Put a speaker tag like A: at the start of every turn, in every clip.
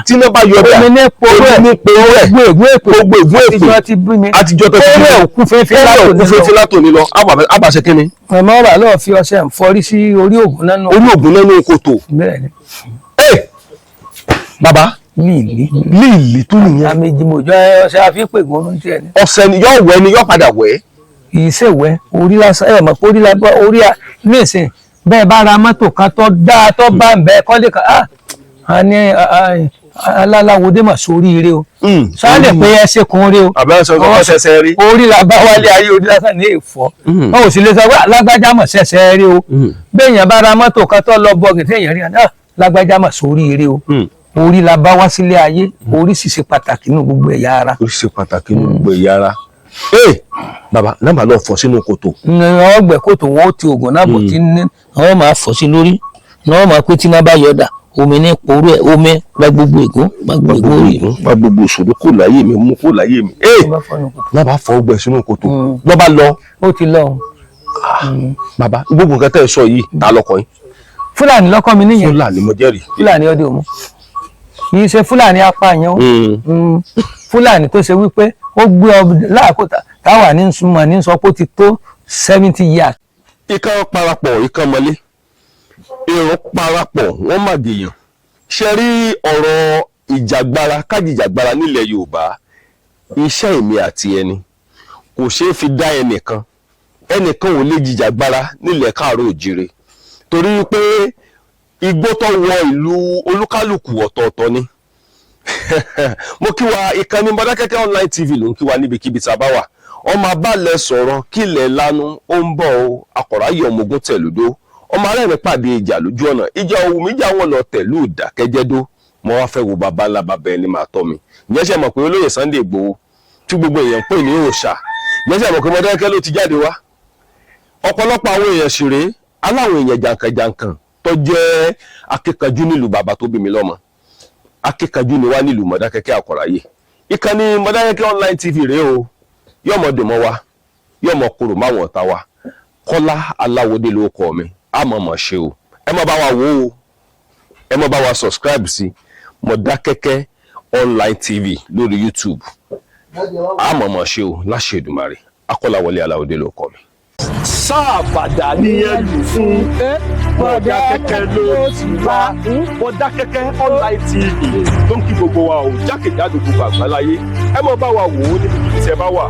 A: tí iná bá yọ dà
B: omi ní poró ẹ̀ gbogbo ègbó èpè
A: àtijọ́ tó
B: ti òkú fẹ́fẹ́
A: látòní lọ àbàṣẹ kínní.
B: ọmọ ọba lọ́ọ̀ fi ọṣẹ fọrí sí orí ògùn náà
A: ní kòtò.
B: bẹ́ẹ̀ni.
A: bàbá líìlì tó nìyẹn.
B: àmì ìjìmọ̀jọ ọṣẹ àfipègùn ọdún tiẹ̀ ni.
A: ọṣẹ ni yóò wẹ̀ ni yóò padà wẹ̀.
B: ìṣèwẹ́ orí lásán ẹ̀ mọ̀ pé orí ní ìsìn bẹ́ẹ̀ bá ra mọ́tò kan tó dáa tó bá ń bẹ́ẹ̀ kọ́lé kan á ní aláwòdé mà sórí ire o sáàlẹ̀ pé ẹsẹ̀ kan rí o orí la bá wálé ayé orí lásán ní èèfọ́ wọn ò sì lè sọ pé lágbájá mà ṣẹ̀ṣẹ̀ rí o béèyàn bá ra mọ́tò kan tó lọ bọ́ọ̀gì téèyàn rí lágbájá mà sórí ire o orí la bá wá sílé ayé orí sì ṣe pàtàkì nínú gbogbo ẹ̀yà ara.
A: orí ṣe pàtàkì nínú gbogbo ẹ̀yà ara. bàbá nàbà lọ fọ sínú kòtò.
B: ọgbẹ kòtò wọn ó ti oògùn náà bò tí ní àwọn máa fọ sí lórí náà máa pé tí náà bá yọdà omi ní poró ẹ omi gba gbogbo ègún gba gbogbo rí.
A: gba gbogbo ìṣòro kò láyé mi mú kò láyé mi. nàbà fọ ọgbẹ sínú kòtò lọba lọ.
B: ó ti lọ.
A: bàbá gbogbo nǹkan tẹ́ ẹ sọ yìí ta lọkọ yín.
B: fúlàní lọkọ mi nìyẹn.
A: fúlàní mo jẹ́rìí.
B: fúlàní ọdẹ òmu kì í ṣe fúlàní apààyàn fúlàní tó ṣe wípé ó gbé ọ láàkótá táwa ní súnmọ́ ní sọ pé ó ti tó 70 years.
A: ikán parapọ̀ ikán mọ́lé èrò parapọ̀ wọ́n má dèèyàn ṣe rí ọ̀rọ̀ ìjàgbara kájìjàgbara nílẹ̀ Yorùbá iṣẹ́ èmi àti ẹni kò ṣeé fi dá ẹnìkan ò lè jìjàgbara nílẹ̀ Káàárọ̀ Oòjíire torí pé igbó tó wọ ìlú olúkálùkù ọ̀tọ̀ọ̀tọ̀ ni mo kí wa ìkànnì Mọdákẹ́kẹ́ online tv ló ń kí wa níbikíbi tá a bá wà ọmọ abálẹ̀ sọ̀rọ̀ kílẹ̀ lanu ó ń bọ̀ o akọ̀ráyè ọmọogun tẹ̀lódó ọmọ arẹ́rìn pàdé ìjà lójú ọ̀nà ìjà òwú mi jà wọn lọ tẹ̀lú ìdákẹ́jẹ́dó mo wá fẹ́ wo bàbá ńlá bàbá ẹni máa tọ́ mi ìyẹn ṣe mọ̀ pé olóyè Sunday Igboho tí gbogbo èèyàn pè ní òòṣà ìyẹn ṣe mọ̀ pé Mọdákẹ́kẹ́ ló ti jáde wá ọ̀pọ̀lọpọ̀ àwọn èèyàn ṣeré aláwọn èèyàn jàǹkànjàǹkàn tó jẹ́ akíkanjú nílùú bàbá tó bí mi lọ́mọ akíkanjú ni wá nílùú Mọdákẹ́kẹ́ Àkọ̀ráyè ìkànnì Mọdákẹ́kẹ́ online tv rèé o yọmọ dèmọ wa yọmọ kúrò máwọn ọ̀tá wa Kọ́lá Aláwọdé ló kọ mi àmọ̀mọ̀ ṣe o ẹ má bá wa wò ó ẹ má bá wa subscribe sí Mọdákẹ́kẹ́ online tv lórí YouTube àmọ̀mọ̀ ṣe o láṣẹ Èdùmàrè Akọ́láwọlé Aláwọdé ló kọ mi. sáàbàdà ní ẹlù fún Mọdákẹ́kẹ́ ló ti wá Mọdákẹ́kẹ́ online tv tó ń kí gbogbo wa o jákèjádò gbogbo àgbáláyé ẹ má bá wa wò ó níbi tí ẹ bá wà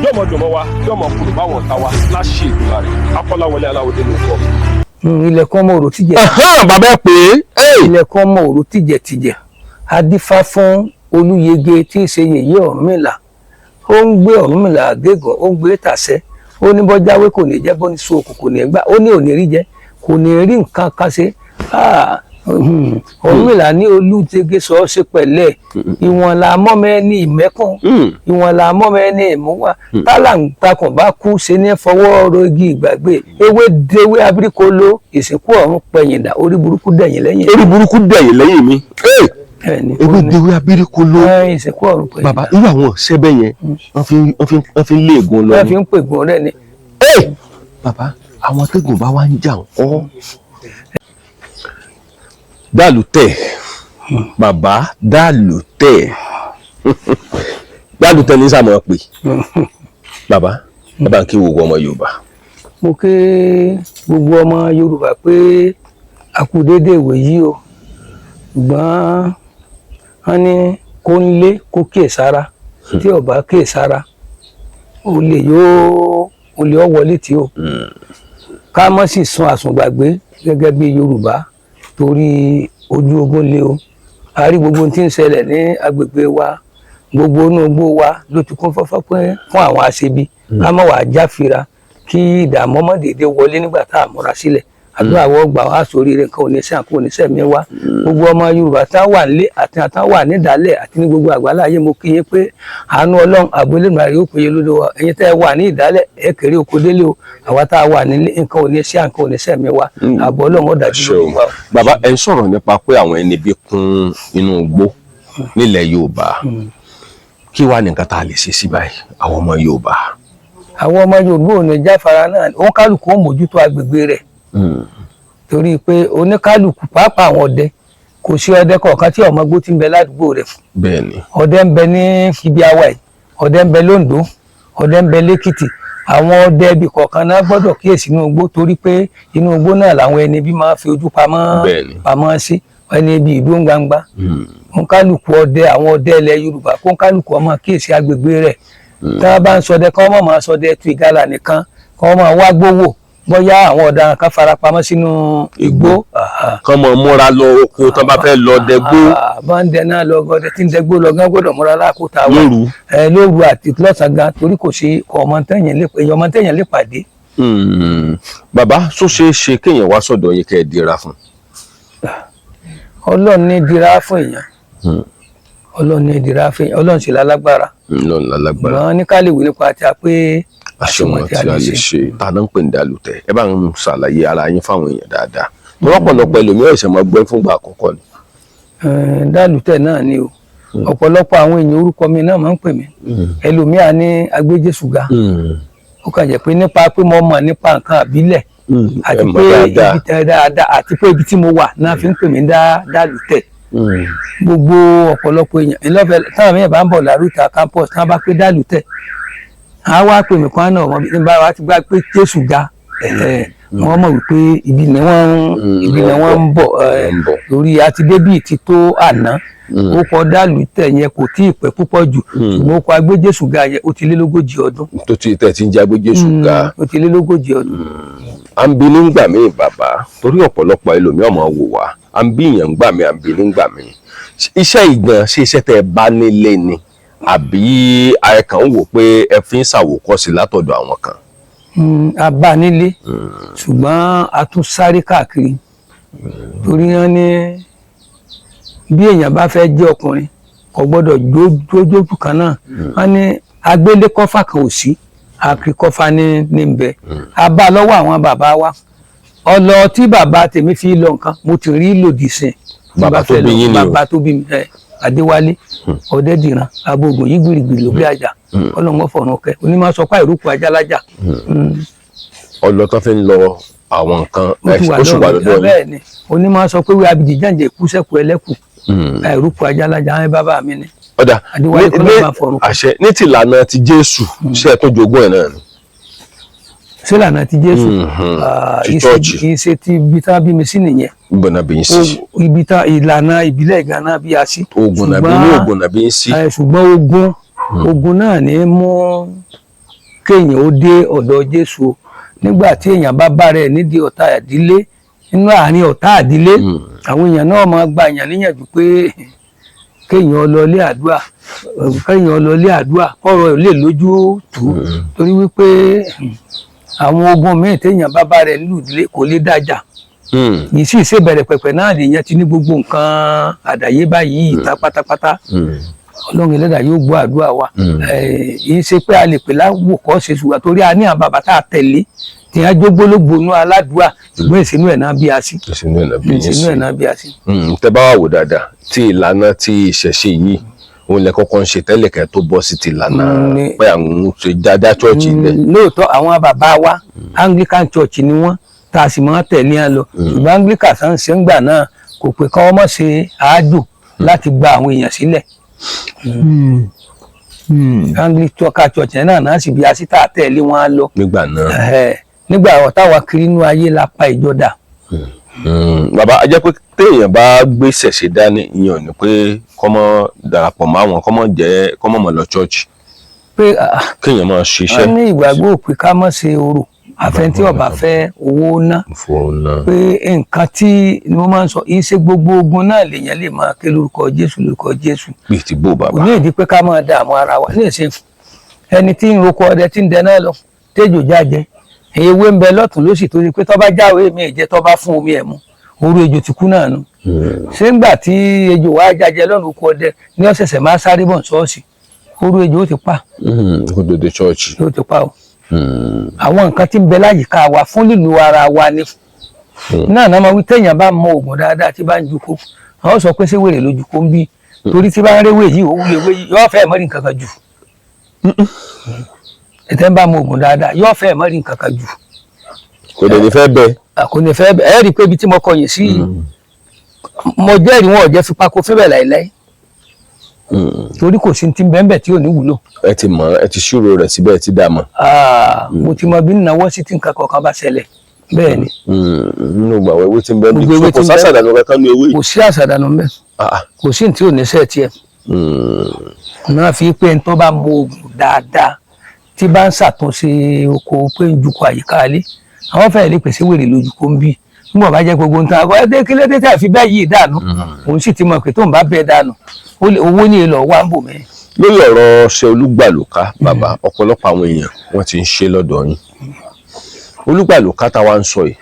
A: yọmọ dùnmọ wa yọmọ kúrò báwọn ta wa láṣẹ Èdùmàrè Akọ́láwọlé Aláwọdé ló kọ.
B: ilẹ̀kùn ọmọ òrò tìjẹ.
A: bàbá pé.
B: ilẹ̀kùn ọmọ òrò tìjẹ adífá fún Olúyẹgẹ tí í ṣe yèyé Ọ̀rúnmìlà ó ń gbé Ọ̀rúnmìlà gégùn ó ń gbé tàṣẹ ó ní bọ́jáwé kò ní jẹ́ bọ́ ní sóòkù kò ní gbà ó ní òní rí jẹ kò ní rí nǹkan kan ṣe Ọ̀rúnmìlà ní Olúyẹgẹ sọ ṣe pẹ̀lẹ́ ìwọ̀n la mọ́mẹ́ ní ìmẹ́kùn ìwọ̀n la mọ́mẹ́ ní ìmúwà tálàǹtakùn bá kú ṣe ní fọwọ́ rogi ìgbàgbé ewé dewé abirikolo ìsìnkú ọ̀run pẹ̀yìndà orí burúkú dẹ̀yìn lẹ́yìn.
A: orí burúkú dẹ̀yìn lẹ́yìn mi. ewé dewé abirikolo
B: ìsìnkú ọ̀run pẹ̀yìndà.
A: bàbá irú àwọn ṣẹ́bẹ̀ yẹn wọ́n fi ń lé ègún lọ.
B: wọ́n fi ń pègùn rẹ̀ ni.
A: bàbá àwọn atẹ́gùn bá wá ń jà ńkọ́. dàlùtẹ̀ bàbá dàlùtẹ̀ dàlùtẹ̀ ní sàmọ́ pé bàbá bàbá kí gbogbo ọmọ Yorùbá.
B: mo kí gbogbo ọmọ Yorùbá pé a kú déédéé ìwé yìí o ṣùgbọ́n wọ́n ní kó ń lé kó kíyèsára tí ó bá kíyèsára olè ó wọlé tí o ká mọ́ sì sun àsùngbàgbé gẹ́gẹ́ bí Yorùbá torí ojú ogun lé o a rí gbogbo tí ń ṣẹlẹ̀ ní agbègbè wa gbogbo inú igbó wa ló ti kún fọ́fọ́ pé fún àwọn aṣebi ká má wàá jáfira kí ìdààmú ọmọdéédé wọlé nígbà tá a múra sílẹ̀ àdúrà wọ́n gbà wá sórí rẹ̀ nǹkan oníṣẹ́ àǹkó oníṣẹ́ mi wá gbogbo ọmọ Yorùbá tá wà nílé àti àtàn wà nídàálẹ̀ àti ní gbogbo àgbáláyé mo kí yín pé àánú Ọlọ́run àgbélẹ̀mọ̀ àríwó péye lódò wa ẹ̀yin tẹ́ wà ní ìdálẹ̀ ẹ kéré oko délé o àwa tá wà nílé nǹkan oníṣẹ́ àǹkó oníṣẹ́ mi wá àbọ̀ Ọlọ́run ó dájú lórí wa.
A: bàbá ẹ ń sọ̀rọ̀ nípa pé àwọn ẹni bí kún inú igbó nílẹ̀ Yorùbá kí wàá nìkan tá a lè ṣe sí báyìí àwọn ọmọ Yorùbá.
B: àwọn ọmọ Yorùbá ò ní jáfara náà òun kálukú ó mójútó agbègbè rẹ̀ torí pé oníkálukú pàápàá àwọn ọdẹ kò sí ọdẹ kọ̀ọ̀kan tí ọmọ gbó ti ń bẹ ládùúgbò rẹ̀ fún.
A: bẹ́ẹ̀ni.
B: ọdẹ ń bẹ ní ibi Hawaii, ọdẹ ń bẹ l'Ondo, ọdẹ ń bẹ l'Èkìtì. àwọn ọdẹ ibì kọ̀ọ̀kan náà gbọ́dọ̀ kíyèsí inú igbó, torí pé inú igbó náà làwọn ẹni bí máa fi ojú pamọ́ sí, ẹni ibi ìdó gbangba. kónkálùkù ọdẹ, àwọn ọdẹ ilẹ̀ Yorùbá, kónkálùkù ọmọ kíyèsí agbègbè rẹ̀. tí wọ́n bá ń ṣọdẹ kí wọ́n máa ṣọdẹ tu ìgalà nìkan, kí wọ́n máa wá gbówó bóyá àwọn ọ̀daràn kan farapamọ́ sínú igbó.
A: kán mọ múra lọ oko tán bá fẹ́ lọ dẹgbó.
B: bọ́ńdẹ náà lọ gọdẹ tí ń dẹgbó lọ gán gbọ́dọ̀ múra láàkóta wọn lóru àti lọ́sàn-án gan, torí kò sí ọmọ tẹ̀yìn lè pàdé.
A: bàbá tó ṣeé ṣe kéèyàn wá sọ́dọ̀ yín kẹ́ ẹ dira fún.
B: Ọlọ́run ní dira fún èèyàn, Ọlọ́run ní dira fún èèyàn, Ọlọ́run sì lálágbára. ṣùgbọ́n ní ká lè wí nípa tí a pé
A: àṣemọ tí a lè ṣe tàná ń pè ní dàlùtẹ̀. ẹ bá ń ṣàlàyé ara yín fáwọn èèyàn dáadáa. lọ́pọ̀lọpọ̀ ẹlòmíràn ìṣẹ̀ máa gbọ́ fúngbà àkọ́kọ́ ni.
B: dàlùtẹ̀ náà ni o, ọ̀pọ̀lọpọ̀ àwọn èèyàn orúkọ mi náà máa ń pè mí. ẹlòmíà ní agbéjésùgà. ó kàn jẹ́ pé nípa pé mo mọ̀ nípa nǹkan àbílẹ̀ àti pé ibi tẹ dáadáa àti pé ibi tí mo wà náà fi ń pè mí dàlùtẹ̀. gbogbo ọ̀pọ̀lọpọ̀ èèyàn ìlọ́fẹ̀ táwọn èèyàn bá ń bọ̀ lárúta campus tí wọ́n bá pé dàlùtẹ̀, a wá pè mí kan náà ọmọ bí bá wa ti gbá pé jésù ga wọ́n mọ̀ wípé ibi ni wọ́n ń bọ̀ lórí àti débì ti tó àná. ó kọ dàlùtẹ̀ yẹn kò tí ì pẹ́ púpọ̀ jù, ṣùgbọ́n ó kọ agbéjésù ga yẹn ó ti lé lógójì ọdún.
A: tó ti tẹ̀ tí ń jẹ́ agbéjésù ga.
B: ó ti lé lógójì ọdún.
A: à ń bi nígbà míì bàbá, torí ọ̀pọ̀lọpọ̀ ẹlòmíràn máa wò wá, à ń bí èèyàn gbà mí, à ń bi nígbà míì. iṣẹ́ ìgbọ̀n ṣe iṣẹ́ tẹ́ ẹ bá nílé ni àbí ẹ kàn ń wò pé ẹ fi ń ṣàwòkọ́ṣe látọ̀dọ̀ àwọn kan.
B: a bá nílé ṣùgbọ́n a tún sáré káàkiri, torí wọn ní bí èèyàn bá fẹ́ jẹ́ ọkùnrin kò gbọ́dọ̀ jójójú kan náà. wọn ní agbélé kọ́fà kan ò sí, àkìrí kọ́fà ní ń bẹ. a bá lọ́wọ́ àwọn bàbá wa. ọlọ tí bàbá tèmi fi lọ nǹkan mo ti rí lòdì sí.
A: bàbá tó bí yín ni o.
B: bàbá tó bí mi Adéwálé Ọdẹdìran abogun yìí gbìrìgbìrì lórí àjà. Ọlọ́run fọ̀run kẹ́ onímọ̀ sọ pé àìrúkú ajá lájà.
A: ọlọ́tọ́ fi ń lọ àwọn nǹkan oṣù wà lọ́dọ̀ yìí.
B: bẹ́ẹ̀ ni onímọ̀ sọ pé wíwá abidjan jàǹjẹ̀ ikú sẹ́kù ẹlẹ́kù àìrúkú ajá lájà àwọn bàbá mi ni.
A: ọ̀dà àṣẹ ní tìlànà ti Jésù ṣe é tó jogún ẹ̀ náà ni.
B: sílànà ti Jésù ìṣe ti ibi tá a bí mi sí nìyẹn.
A: gbọ̀nà bí n sí.
B: ibi tá ìlànà ìbílẹ̀ Ghana bí a sí.
A: ogun nàbí ní ogun nàbí n sí.
B: ṣùgbọ́n ogun náà ní mú kéèyàn ó dé ọ̀dọ̀ Jésù nígbà tí èèyàn bá bá rẹ̀ nídìí ọ̀tá ìdílé nínú àárín ọ̀tá ìdílé àwọn èèyàn náà máa gba èèyàn níyànjú pé kéèyàn lọ ilé àdúrà kọ́rọ̀ lè lójú tù torí wípé àwọn ogun míì téèyàn bá bá rẹ̀ nílùú ìdílé kò lè dájà. yìí sì ṣe bẹ̀rẹ̀ pẹ̀pẹ̀ náà lèèyàn ti ní gbogbo nǹkan àdáyébá yìí ìta pátápátá. Ọlọ́run Ẹlẹ́dàá yóò gbọ́ àdúrà wa. yìí ṣe pé a lè pè láwòkọ́ ṣe ṣùgbọ́n torí a ní àwọn bàbá tá a tẹ̀lé tí wọ́n jógbólógbòónú aládùúà ṣùgbọ́n ìṣínú ẹ̀ náà bí a sí. ìṣínú ẹ̀ náà bí a sí.
A: tẹ́ bá wà wò dáadáa tí ìlànà tí ìṣẹ̀ṣe yìí òun lẹ kọ́kọ́ ń ṣe tẹ́lẹ̀ kẹ́ tó bọ́ sí ti ìlànà pé àwọn ṣe dáadáa ṣọ́ọ̀ṣì lẹ̀.
B: lóòótọ́ àwọn bàbá wa Anglican Church ni wọ́n tá a sì máa tẹ̀lé wọn lọ ṣùgbọ́n Anglican sáà ń ṣe ń gbà náà kò pé káwọn mọ̀ ṣe àádùn láti gba àwọn èèyàn sílẹ̀. Anglican Church náà sì bí a sì tá a tẹ̀lé wọn lọ.
A: nígbà náà.
B: nígbà táwa kiri inú ayé la pa ìjọdá.
A: bàbá a jẹ́ pé téèyàn bá gbé ṣẹ̀ṣẹ̀ dání ìyẹn ò ní pé kọ́mọ darapọ̀ mọ́ àwọn kọ́mọ mọ̀ lọ chọ́ọ̀chì.
B: pé
A: kéèyàn máa ṣiṣẹ́.
B: wọ́n ní ìgbàgbọ́ òpin ká mọ̀ ṣe orò àfẹntí ọba fẹ́ owó ná. pé nǹkan tí ni wọ́n máa ń sọ iṣẹ́ gbogbo ogun náà lèèyàn lè máa ké lórúkọ Jésù.
A: bíi ti bó bàbá.
B: kò ní ìdí pé ká máa dààmú ara wa ní ìsìn ẹni tí ń roko ọdẹ tí ń dẹ náà lọ téjò jájẹ ewé ń bẹ lọ́tún lósì torí pé tọ́ba jáwé mi ìjẹ́ tọ́ba fún omi ẹ̀ mu orú ejò ti kú náà nu. ṣé ńgbà tí ejò wàá jájẹ lọ́nà oko ọdẹ ní ọ̀sẹ̀sẹ̀ máa sáré bọ̀ ṣọ́ọ̀ṣì orú ejò ó ti pa.
A: kó dédé ṣọ́ọ̀ṣì.
B: ó ti pa o. àwọn nǹkan tí ń bẹ láyìíká wa fún lílo ara wa ni. náà máa wí téèyàn bá mọ oògùn dáadáa tí bá ń jukó àwọn sọ pé ṣé wèrè lójú kó ń bí torí tí bá ń réwé yìí òwúlé wé yìí yóò fẹ́ mọ́rí nǹkan kan jù. ẹ̀tẹ́ ń bá mọ oògùn dáadáa yóò fẹ́ mọ́rí nǹkan kan jù.
A: kò lè ní fẹ́ bẹ́ẹ̀.
B: kò ní fẹ́ bẹ́ẹ̀ ẹ rí i pé ibi tí mo kọyìn sí mo jẹ́rìí wọn ò jẹ́ fipá kó fẹ́bẹ̀ láìláì torí kò sí ti bẹ́ẹ̀ tí ò ní wúlò.
A: ẹ ti mọ̀ ẹ ti ṣúrò rẹ̀ síbẹ̀ ẹ ti dà mọ̀.
B: mo ti mọ bí náwó sí tí nǹkan kọ̀ọ̀kan bá ṣẹlẹ̀ bẹ́ẹ̀ ni.
A: nínú ìgbà wo ewé tí ń bẹ ní kò sásàdánù kankan ní ewé yìí.
B: kò sí àṣàdánù ń bẹ kò sí tí ò ní sẹ́ẹ̀ tiẹ̀. náà fi pé ń tó bá mọ oògùn dáadáa tí bá ń ṣàtúnṣe oko pé ń jukọ àyíká alé àwọn fẹ́ẹ̀ lè pèsè wèrè lójú kó ń bì nígbà bá jẹ́ gbogbo nǹkan àgọ́ ẹdẹ kí lédè tí a fi bẹ́ẹ̀ yìí dànù òun sì ti mọ̀ pé tó ń bá bẹ́ẹ̀ dànù owó ní èlò wà ń bò mẹ́.
A: lórí ọ̀rọ̀ ọṣẹ olúgbàlùká bàbá ọ̀pọ̀lọpọ̀ àwọn èèyàn wọ́n ti ń ṣe lọ́dọ̀ yín olúgbàlùká táwa ń sọ yìí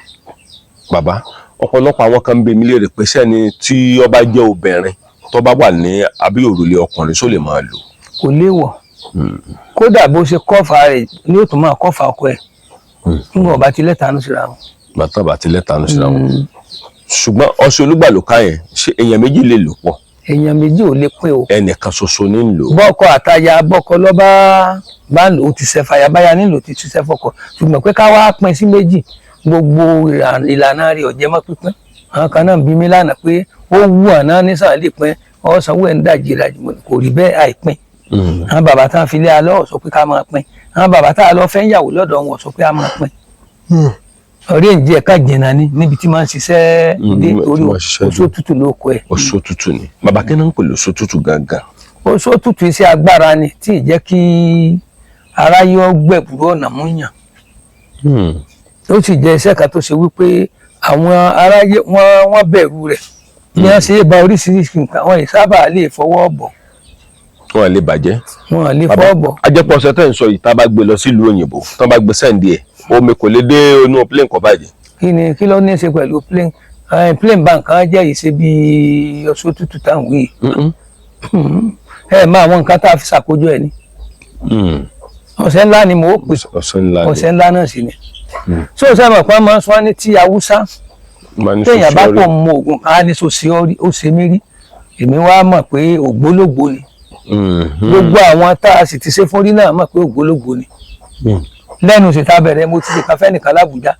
A: bàbá ọ̀pọ̀lọpọ̀ àwọn kan ń bẹ mí léèrè pé sẹ́ni tí ó bá jẹ́ obìnrin tó bá wà ní abẹ́ òrùlé ọkùnrin só lè máa lò.
B: kò léèwọ̀ kódà bó ṣe kọ́fà rẹ̀ ni ó tún máa kọ́fà ọkọ ẹ̀ nígbà ọba ti lẹ́tàánú síra wọn.
A: bàtà bá ti lẹ́tàánú síra wọn ṣùgbọ́n ọṣẹ olúgbàlùká yẹn ṣe èèyàn méjì lè lò pọ̀.
B: èèyàn méjì ò lè pín o.
A: ẹnìkan ṣoṣo ní ń lò.
B: bọ́kọ àtaya bọ́kọ lọ́ba bá ń lò ó ti ṣe fàyàbáyà nílò ti ṣiṣẹ́ fọkọ ṣùgbọ́n pé ká wá pín sí méjì gbogbo ìlànà rẹ̀ ọ̀jẹ̀ mọ́ pípín àwọn kan náà bí mi lánàá pé ó wù àná nísàn lè pín ọ̀sánwó ẹ̀ ń dàjì ìlàjì kò rí bẹ́ẹ̀ àìpín. àwọn bàbá tá a fi lé alọ́ sọ pé ká máa pín àwọn bàbá tá a lọ fẹ́ yàwó lọ́dọ̀ wọn sọ pé a máa pín. ọ̀rẹ́ ìjì ẹ̀ka jẹ̀nà ni níbi tí máa ń ṣiṣẹ́ dé orí oṣó tútù ló kọ ẹ̀.
A: oṣó tútù ni bàbá kí náà ń pè lóṣó tútù gangan.
B: oṣó tútù iṣẹ́ agbára ni tí ì jẹ́ kí aráyé ọgbẹ̀bùrú ọ̀nà mú yàn. ó sì jẹ́ iṣẹ́ kan tó ṣe wípé àwọn aráyé wọ́n bẹ̀rù rẹ̀ bí wọ́n ṣe é ba oríṣiríṣi nǹkan wọn ì sábà lè fọwọ́ bọ̀.
A: wọn lè bàjẹ́.
B: wọn lè fọwọ́ bọ̀.
A: ajẹ́pọ̀ ọ̀sẹ̀ tẹ̀ ń sọ yìí tá a bá gbé lọ sílùú òyìnbó tá a bá gbé sẹ́ǹdì ẹ̀ omi kò lè dé inú plane kọ́ bàjẹ́.
B: kí ló ní í ṣe pẹ̀lú plane plane bank kan jẹ́ ìṣe bí ọṣọ tútù táwọn wí. ẹ máa àwọn nǹkan tá a fi ṣàkójọ ẹ ni. ọ̀sẹ̀ ńlá ni mò ń pè ọ̀sẹ̀ ńlá náà sì ni. so sábà pa máa ń sọ ní ti haúsá téèyàn bá pọ̀ mọ oògùn kan á ní so ṣe ó ṣe mí rí èmi wá mọ̀ pé ògbólógbò ni gbogbo àwọn tá a sì ti ṣe fún rí náà mọ̀ pé ògbólógbò ni lẹ́nu ṣètà bẹ̀rẹ̀ mo ti ṣe kan fẹ́nìkan lábùjá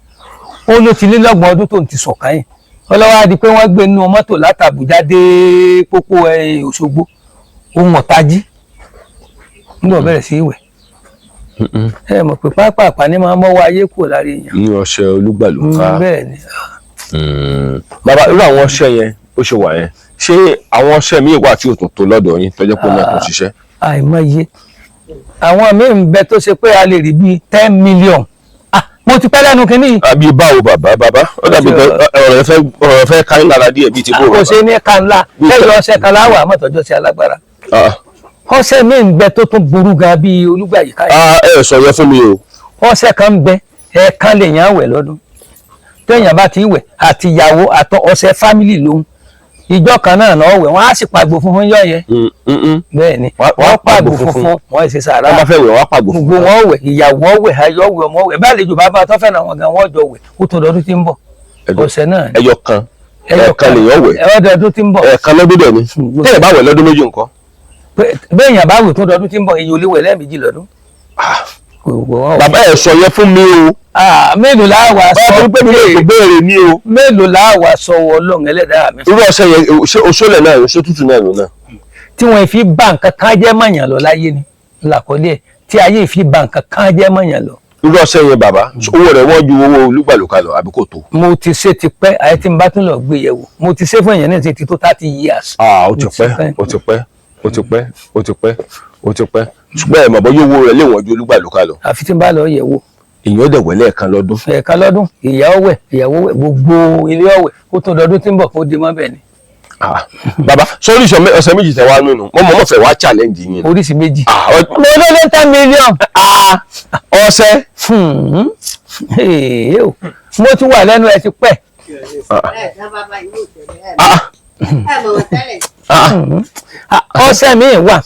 B: ó ló ti lé lọ́gbọ̀n ọdún tó ń ti sọ̀kan yìí ọlọ́wọ́ á di pé wọ́n gbé inú mọ́tò látàbújá dé pópó Òṣogbo ohun ọ̀tají nígbà bẹ̀rẹ̀ sí ìwẹ̀ ẹ mọ̀ pé pápá ní máa mọ́wọ́ ayé kúrò lára èèyàn.
A: ní ọṣẹ olúgbàlùká
B: bẹ́ẹ̀ ni.
A: bàbá irú àwọn ọṣẹ yẹn ó ṣe wà yẹn ṣé àwọn ọṣẹ míì wà tí ò tún tó lọ́dọ̀ yín tó jẹ́ pé náà tó ṣiṣẹ́.
B: àìmọye àwọn míì ń bẹ tó ṣe pé a lè rí bíi 10 million mo ti pẹ́ lẹ́nu kínní.
A: àbí báwo bàbá ó dàbí ọ̀rọ̀ fẹ́ ká ń lára díẹ̀ bíi ti bó bàbá.
B: kò ṣe ní ká ńlá lẹ́yìn ọṣẹ kan láwà mọ́tọ́jọ́ sí alágbára. ọṣẹ míì ń bẹ tó tún burú gan bíi olúgbàyíká yìí.
A: ẹ sọ yẹn fún mi o.
B: ọṣẹ kan ń bẹ ẹ̀ẹ̀kan lèèyàn wẹ̀ lọ́dún téèyàn bá ti wẹ̀ àtìyàwó àtọ ọṣẹ fámìlì lòun ìjọ kan náà náà wẹ̀ wọ́n á sì pàgbò funfun yọ yẹn. bẹ́ẹ̀ ni wọ́n pàgbò funfun wọ́n ṣe sàrà.
A: wọ́n bá fẹ́ wẹ̀ wọ́n pàgbò funfun.
B: gbogbo wọn wẹ̀ ìyàwó wẹ̀ ayọ̀ wẹ̀ ọmọ wẹ̀ bá àlejò bàbá tó fẹ́ràn wọn gan wọ́n jọ wẹ̀ ó tó dọdún tí ń bọ̀. ọ̀sẹ̀ náà
A: ẹyọ kan lèyàn wẹ̀.
B: ọdọọdún tí ń bọ̀.
A: ẹ̀ẹ̀kan lọ́dún dẹ̀ ni téèyàn bá wẹ̀ lọ́dún méjì ńkọ́.
B: béèyàn bá wẹ̀ tó dọdún tí ń bọ̀ èyí ò lè wẹ̀ lẹ́ẹ̀mejì lọ́dún.
A: bàbá ẹ sọ yẹn fún mi o.
B: mélòó la wà sọ
A: pé mi ò béèrè ní o.
B: mélòó la wà sọ Ọlọ́run Ẹlẹ́dàá mi.
A: irú ọṣẹ yẹn oṣoolẹ náà oṣó tútù náà ló náà.
B: tí wọn fi bá nǹkan kan jẹ́ mọ̀yàn lọ láyé ni làkọ́lé ẹ̀ tí ayé fi bá nǹkan kan jẹ́ mọ̀yàn lọ.
A: irú ọṣẹ yẹn bàbá owó rẹ̀ wọ́n ju owó olúgbàlùká lọ àbí kò tó.
B: mo ti ṣe ti pẹ́ àyè tí n bá tún lọ gbé yẹ̀wò mo ti ṣe fún èèyàn náà ti tó 30 years.
A: ó ti pẹ́ ṣùgbọ́n ẹ̀ mọ̀ bọ́ yóò wo rẹ̀ léwọ̀n ju olúgbàlùká lọ.
B: àfi tí n bá lọ yẹ̀wò.
A: èèyàn dẹ̀ wẹ̀ lẹ́ẹ̀kan lọ́dún.
B: ẹ̀ẹ̀kan lọ́dún ìyàwó wẹ̀ ìyàwó wẹ̀ gbogbo ilé ọ̀wẹ̀ ó tó dọdún tí ń bọ̀ kó di mọ́ bẹ́ẹ̀ ni.
A: bàbá sọ́rí ọ̀sẹ̀ méjì tẹ wá nínú mo mọ̀ fẹ́ wá challenge yín.
B: oríṣi méjì.
A: mo ló lé 10 million. ọ̀sẹ̀.
B: mo ti wà lẹ́nu ẹ ti pẹ́. ọṣẹ míì wà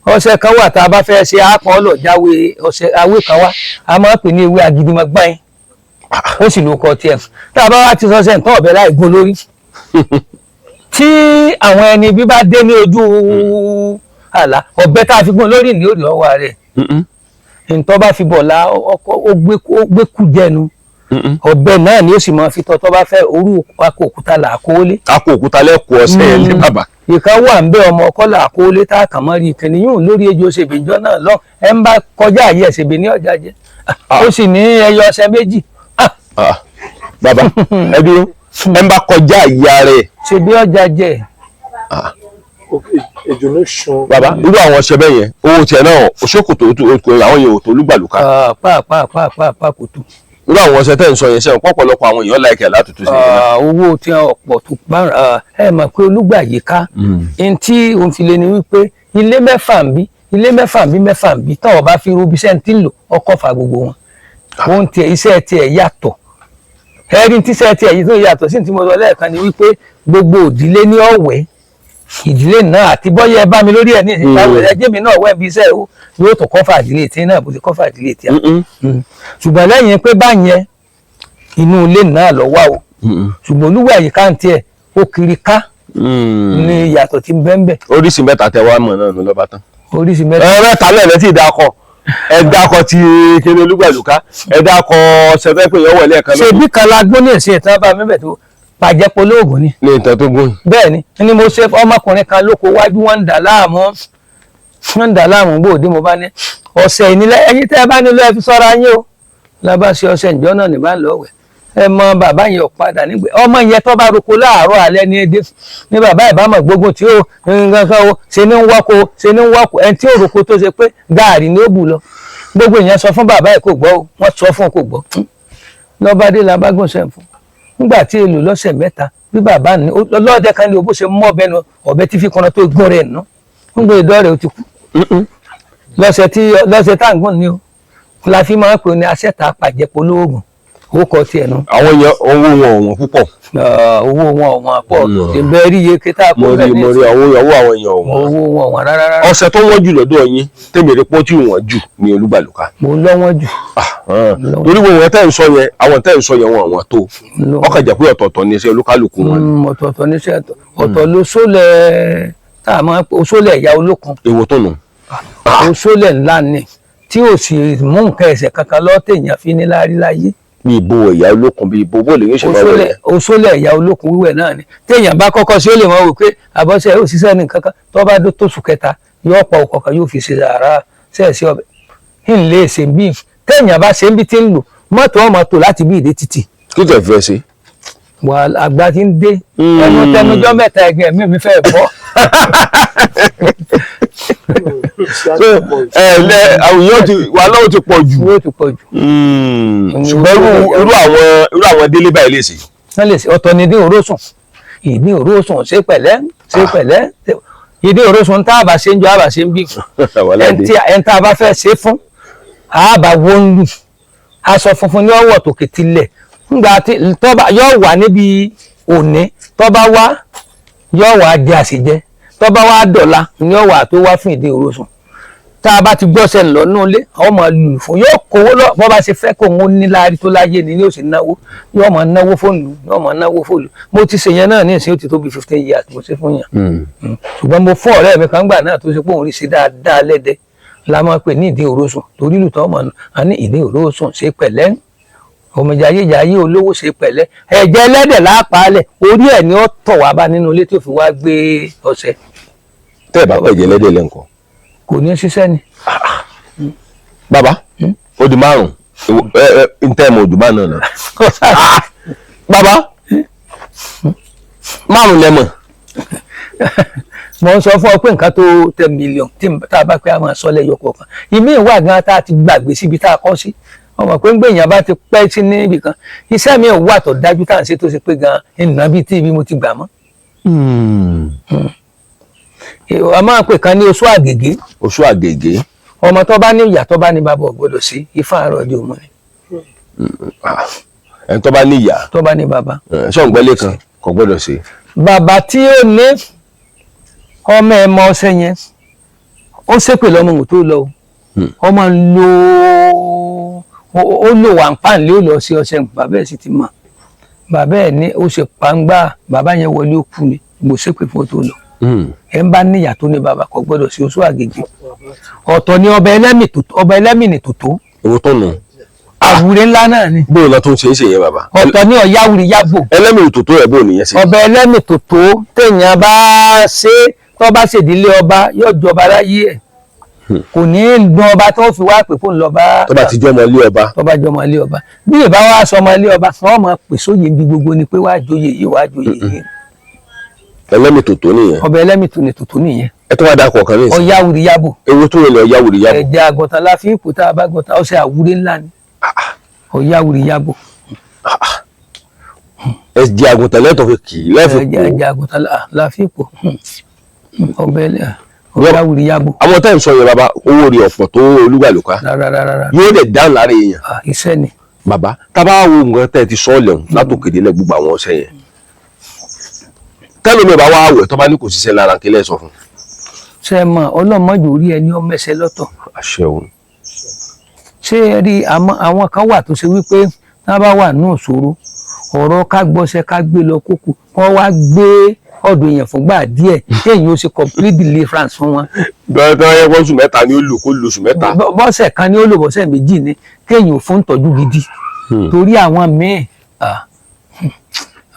B: ọṣẹ kan wà tá a bá fẹ́ ṣe àpọ̀ ọlọ̀ jáwé ọṣẹ awé kan wá a máa ń pè ní ewé agidimagbáyìn ó sì ló kọ tiẹ̀ tá a bá wá ti sọ́sẹ̀ nǹkan ọ̀bẹ láì gún lórí tí àwọn ẹni bí bá dé ní ojú àlá ọ̀bẹ tá a fi gún lórí ní òrì ọwọ́ rẹ̀ nǹkan bá fi bọ̀ la ó gbé kú jẹnu ọ̀bẹ náà ni ó sì máa fi tọ́ tó bá fẹ́ orú akọ òkúta là kó lé.
A: akọ òkúta lẹ́kọ̀ọ́ ọ̀sẹ̀ ẹ̀ lé bàbá.
B: ìkan wà ń bẹ ọmọ ọkọ là kó lé tá a kàn mọ́ rí kìnìún lórí ejò ṣèbìjọ náà lọ ẹ ń bá kọjá àyè ẹ̀ ṣèbì ní ọjà jẹ ó sì ní ẹyọ ọ̀sẹ̀ méjì.
A: bàbá ẹ dúró ẹ ń bá kọjá ìyá rẹ̀
B: ṣèbí ọjà jẹ.
C: ejò ló sun.
A: bàbá irú àwọn ọṣẹ bẹ́ẹ̀ yẹn owó tiẹ̀ náà oṣooṣù àwọn yẹn ò tó lùgbàlùkà.
B: pàápàá kò tó.
A: irú àwọn ọṣẹ tẹ́ ń sọ yẹn sẹ́wọ̀n pọ̀pọ̀lọpọ̀ àwọn èèyàn láìkẹ́ látùtù sí i.
B: owó tí ọ̀pọ̀ tó bá ẹ mọ̀ pé olúgbàyíká ẹni tí òun fi lè ní wípé ilé mẹ́fà ń bí táwọn bá fi rúbi sẹ́ńtì lò ọkọ̀ fa gbogbo wọn. òun tiẹ̀ iṣẹ́ tiẹ̀ yàtọ̀ ẹ̀rí tíṣẹ́ tiẹ̀ yìí tó yàtọ̀ sí ti mo sọ lẹ́ẹ̀kan ni wípé gbogbo òdílé ní ọ̀wẹ́ ìdílé náà àti bọ́yá ẹ bá mi lórí ẹ̀ ní ìsìnkáwé ẹjẹ́ mi náà wẹ̀ bí iṣẹ́ o yóò tó kọ́fà ìdílé tí náà bó ti kọ́fà ìdílé tí a. ṣùgbọ́n lẹ́yìn pé báyẹn inú ilé náà lọ wá o ṣùgbọ́n olúwa àyíká ń tiẹ̀ ó kiri ká ní ìyàtọ̀ tí ń bẹ́ẹ̀
A: oríṣi mẹ́ta tẹ wá mọ̀ náà ló lọ́ba tán.
B: oríṣi mẹ́ta.
A: mẹ́ta lẹ́ẹ̀lẹ́ tí ì dákọ̀ ẹ dákọ̀ ti kéde olúgbàlùkà ẹ dákọ̀ ṣẹfẹ́ pé ìyọ́wọ̀ ẹlẹ́ẹ̀kan náà.
B: ṣèbí kan la gbóná ìsìn ìtàn bá mẹ́bẹ̀ tó pàjẹ́ polóògùn ni.
A: ní ìtàn tó gún.
B: bẹ́ẹ̀ ni mo ṣe ọmọkùnrin kan lóko wájú wọn ń dà láàmú gbòòdì mo bá ní ọ̀sẹ̀ ìnílẹ̀ ẹ̀yin tẹ́ ẹ bá nílò ẹ fi sọ́ra yín o lábá ṣe ọ̀sẹ̀ ìjọ náà ní bá ń lọ wẹ̀ ẹ mọ bàbá yẹn ọ̀padà nígbẹ́ ọmọ yẹn tó bá roko láàárọ̀ alẹ́ ní èdè ní bàbá ìbámọ̀ gbógun tí ó nǹkan o ṣe ní ń wọ́kọ̀ ẹni tí ó roko tó ṣe pé gààrí ni ó bù lọ gbogbo ìyẹn sọ fún bàbá ẹ̀ kò gbọ́ o wọ́n sọ fún kò gbọ́ lọ́bàdé làbágùn ṣẹ̀ fún nígbà tí èlò lọ́sẹ̀ mẹ́ta bí bàbá ní ọlọ́ọ̀dẹ kan ní o bó ṣe mọ́ ọbẹ̀ nu ọ̀bẹ tí fi kanna tó gún rẹ̀ nù ń gbé ìdọ́ rẹ̀ ó ti kú lọ́sẹ̀ tá à ń gùn ni o la fi máa ń pè ní asẹ́ta pàjẹ́ polóògùn ó kọ tiẹ̀ nu.
A: àwọn yẹn owó wọn ọ̀wọ́n púpọ̀.
B: owó wọn ọ̀wọ́n pọ̀ ìbẹ́ rí iye kíta kó
A: bẹ́ẹ̀ ní ìsìn owó àwọn èèyàn ọ̀wọ́n.
B: owó wọn ọ̀wọ́n rárá.
A: ọṣẹ tó wọ́n jù lọ́dọ̀ yín tèmi rẹ̀ pọ́ tí wọ́n jù ní olúgbàlùkà.
B: mo lọ́wọ́n jù.
A: torí wọn tẹ́ ń sọ yẹn àwọn tẹ́ ń sọ yẹn wọn àwọn tó ọkàn jẹ́ pé ọ̀tọ̀ọ̀tọ̀ ní iṣẹ́ olúkálùkù wọn.
B: ọ̀tọ̀ọ̀tọ̀ ní iṣẹ́ ọ̀tọ̀ ló sólẹ̀ tá a máa sólẹ̀ ìyá olókun.
A: èwo tó nù.
B: sólẹ̀ ńlá ni tí ò sì mú nǹkan ẹ̀sẹ̀ kankan lọ́tẹ̀ èèyàn fi ní láárí láyé.
A: bí ìbò ẹ̀yà olókun bí ìbò bó lè ń ṣe máa wẹ̀.
B: òṣòlẹ̀ ẹ̀yà olókun wíwẹ̀ náà ni téèyàn bá kọ́kọ́ sí ó lè máa wò pé àbọ̀ṣẹ́ yóò ṣiṣẹ́ ní kankan tó bá tó sùn kẹta yóò pa òkọ̀ kan yóò fi ṣe ara ṣẹ́ẹ̀sì ọbẹ̀ ń lè ṣe bí téèyàn bá ṣe ń bí tí ń lò mọ́tò ọmọ tó láti bí ìdí títì.
A: kí tẹ̀ fẹ́ ṣe.
B: wà àgbà tí ń dé ẹnu tẹnujọ́ mẹ́ta ẹgbẹ́ mi fẹ́ bọ́.
A: àwùjọ wà lọ́wọ́ ti pọ̀ jù. ṣùgbọ́n irú àwọn délé báyìí lè ṣe.
B: wọ́n lè ṣe ọ̀tọ̀ ní ìdín òrósùn ìdín òrósùn ṣe pẹ̀lẹ́ ìdín òrósùn tá a bá ṣe ń jọ a bá ṣe ń bí ẹni tá a bá fẹ́ ṣe fún àbá wọ́n lù aṣọ funfun ní ọwọ́ tòkè tilẹ̀ ńgbà tí yóò wà níbi òní tọ́ba wá yóò wà jẹ àṣejẹ tọ́ba wá dọ̀la ní ọwọ́ tó wá fún ìdín òrósùn tá a bá ti gbọ́sẹ̀ lọ́nà ilé àwọn máa lù fún yóò kówó lọ bọ́ bá ṣe fẹ́ kó òun ní láàrí tó láyé ni yóò sì náwó yóò máa náwó fóònù yóò máa náwó fóònù mo ti ṣèyẹn náà ní ìsìn ó ti tó bí 15 years mo ṣe fún yàn ṣùgbọ́n mo fún ọ̀rẹ́ mi kan gbà náà tó ṣe pé òun rí ṣe dáadáa lẹ́dẹ́ la máa pè ní ìdín òrósùn torí lùtọ́ ọmọ náà ní ìdín òrósùn ṣe pẹ̀lẹ́ ọmọjàyéjàyé olówó ṣe pẹ̀lẹ́ ẹ̀jẹ̀ ẹlẹ́dẹ̀ lápaalẹ̀ orí ẹ̀ ni ó tọ̀ wá bá nínú ilé tó fi wá gbé ọṣẹ.
A: tẹ́ ẹ̀ bá pẹ̀jẹ̀ ẹlẹ́dẹ̀ lẹ́ǹkan
B: kò ní ṣiṣẹ́ ni.
A: bàbá ó di márùn ntẹ́ ẹ̀ mọ̀ òdùbá náà nà. bàbá márùn lẹ́mọ̀.
B: mo ń sọ fún ọ pé nǹkan tó 10 million tí tá a bá pé a máa sọ lẹ́yọ kọ̀ọ̀kan ìmí ìwà gan tá a ti gbàgbé síbi tá a kọ́ sí ọmọ pé ń gbèyàn bá ti pẹ́ sí níbì kan iṣẹ́ mi ò wà tó dájú tá à ń ṣe tó ṣe pé gan ìnà bíi tí ibi mo ti gbà mọ́. a máa pè kan ní oṣù àgègé.
A: oṣù àgègé.
B: ọmọ tó bá ní ìyá tó bá ní bàbá ò gbọdọ̀ sí ifá àárọ̀ ọjọ́ òmùú ni.
A: ẹni tó bá ní ìyá.
B: tó bá ní bàbá.
A: ṣọ̀ǹgbẹ́lẹ̀ kan kò gbọdọ̀ sí.
B: bàbá tí ó ní ọmọ ẹ̀ mọ ọṣẹ yẹn ó ṣépè lọ́mọ òun tó lọ ọmọ ó lò wà ń pàǹlé ó lọ sí ọṣẹ bàbá ẹ̀ sì ti mọ̀ bàbá ẹ̀ ní ó ṣe pàǹgbà bàbá yẹn wọlé ó kú ni mo ṣépè fún tó lọ ẹ ń bá níyà tó ní bàbá kò gbọdọ̀ sí oṣù àgègè ọ̀tọ̀ ni ọba ẹlẹ́mìnì tòótọ́.
A: èwo tó nù.
B: àwúre ńlá náà ni.
A: bóun náà tó ń ṣe é ṣe yẹn bàbá.
B: ọ̀tọ̀ ní ọ̀yáwùrì yàgbò.
A: ẹlẹ́mìí tòótọ́ ẹ̀ bóun nìyẹn ṣe.
B: ọbẹ̀ ẹlẹ́mìí tòótọ́ téèyàn bá ṣe tó bá ṣèdílé ọba yóò jọba láyé ẹ̀ kò ní í dun ọba tó fi wá pè fún lọ́ba.
A: tó bá ti jọ́ ọmọ ilé ọba.
B: tó bá jọ ọmọ ilé ọba bí ìbá wa sọ ọmọ ilé ọba wọ́n máa pè sóye ibi gbogbo ni pé wàá joyè yìí wàá joyè yìí.
A: ẹlẹ́mìí tòótọ́ nìyẹn.
B: ọbẹ̀ ẹlẹ́mìí tòótọ́ nìyẹn.
A: ẹ tó wá dá kọ̀ọ̀kan ní ìsìn.
B: ọ̀yáwùrì yàbò.
A: ewu tó rẹ̀ lọ ọ̀yáwùrì yàbò.
B: ẹ̀jẹ̀ àgùntàn la fi ń kú tá a bá gùntàn ọ̀sẹ̀ àwúrẹ́ ńlá ni. ọ̀yáwùrì yàbò.
A: ẹ̀jẹ̀ àgùntàn lẹ́tọ̀ fi kì í lẹ́fì kú.
B: ẹ̀jẹ̀ àgùntàn la fi kú. ọ̀yáwùrì yàbò.
A: àwọn tẹ́ ń sọ yẹn bàbá owó rẹ̀ ọ̀pọ̀ tó olúgbàlùkà.
B: rárá.
A: yóò dẹ̀ dáhùn lára èèyàn.
B: iṣẹ́ ni.
A: bàbá tábà wo nǹkan tẹ́ ti sọ lẹ́hùn látòkèdè lẹ́ gbogbo àwọn ọ̀sẹ̀ yẹn. tẹ́lómi bá wá wẹ̀ tó bá ní kò ṣiṣẹ́ lára kí lẹ́ sọ fún.
B: ṣé ẹ mọ ọlọ́mọdé orí ẹni ọmọ ẹsẹ̀ lọ́tọ̀.
A: àṣẹ o.
B: ṣé ẹ rí àwọn kan wà tó ṣe wípé tá bá wà ní òṣòro ọ̀rọ̀ ká gbọ́sẹ̀ ká gbé lọ kókò wọ́n wá gbé ọ̀dọ̀ èèyàn fúngbà díẹ̀ kéèyàn ó ṣe complete deliverance fún wọn.
A: gbọ́dọ̀ yẹ kó oṣù mẹ́ta ni ó lò kó lóṣù mẹ́ta.
B: bọ́sẹ̀ kan ni ó lò bọ́sẹ̀ méjì ni kéèyàn ò fún tọ́jú gidi torí àwọn míì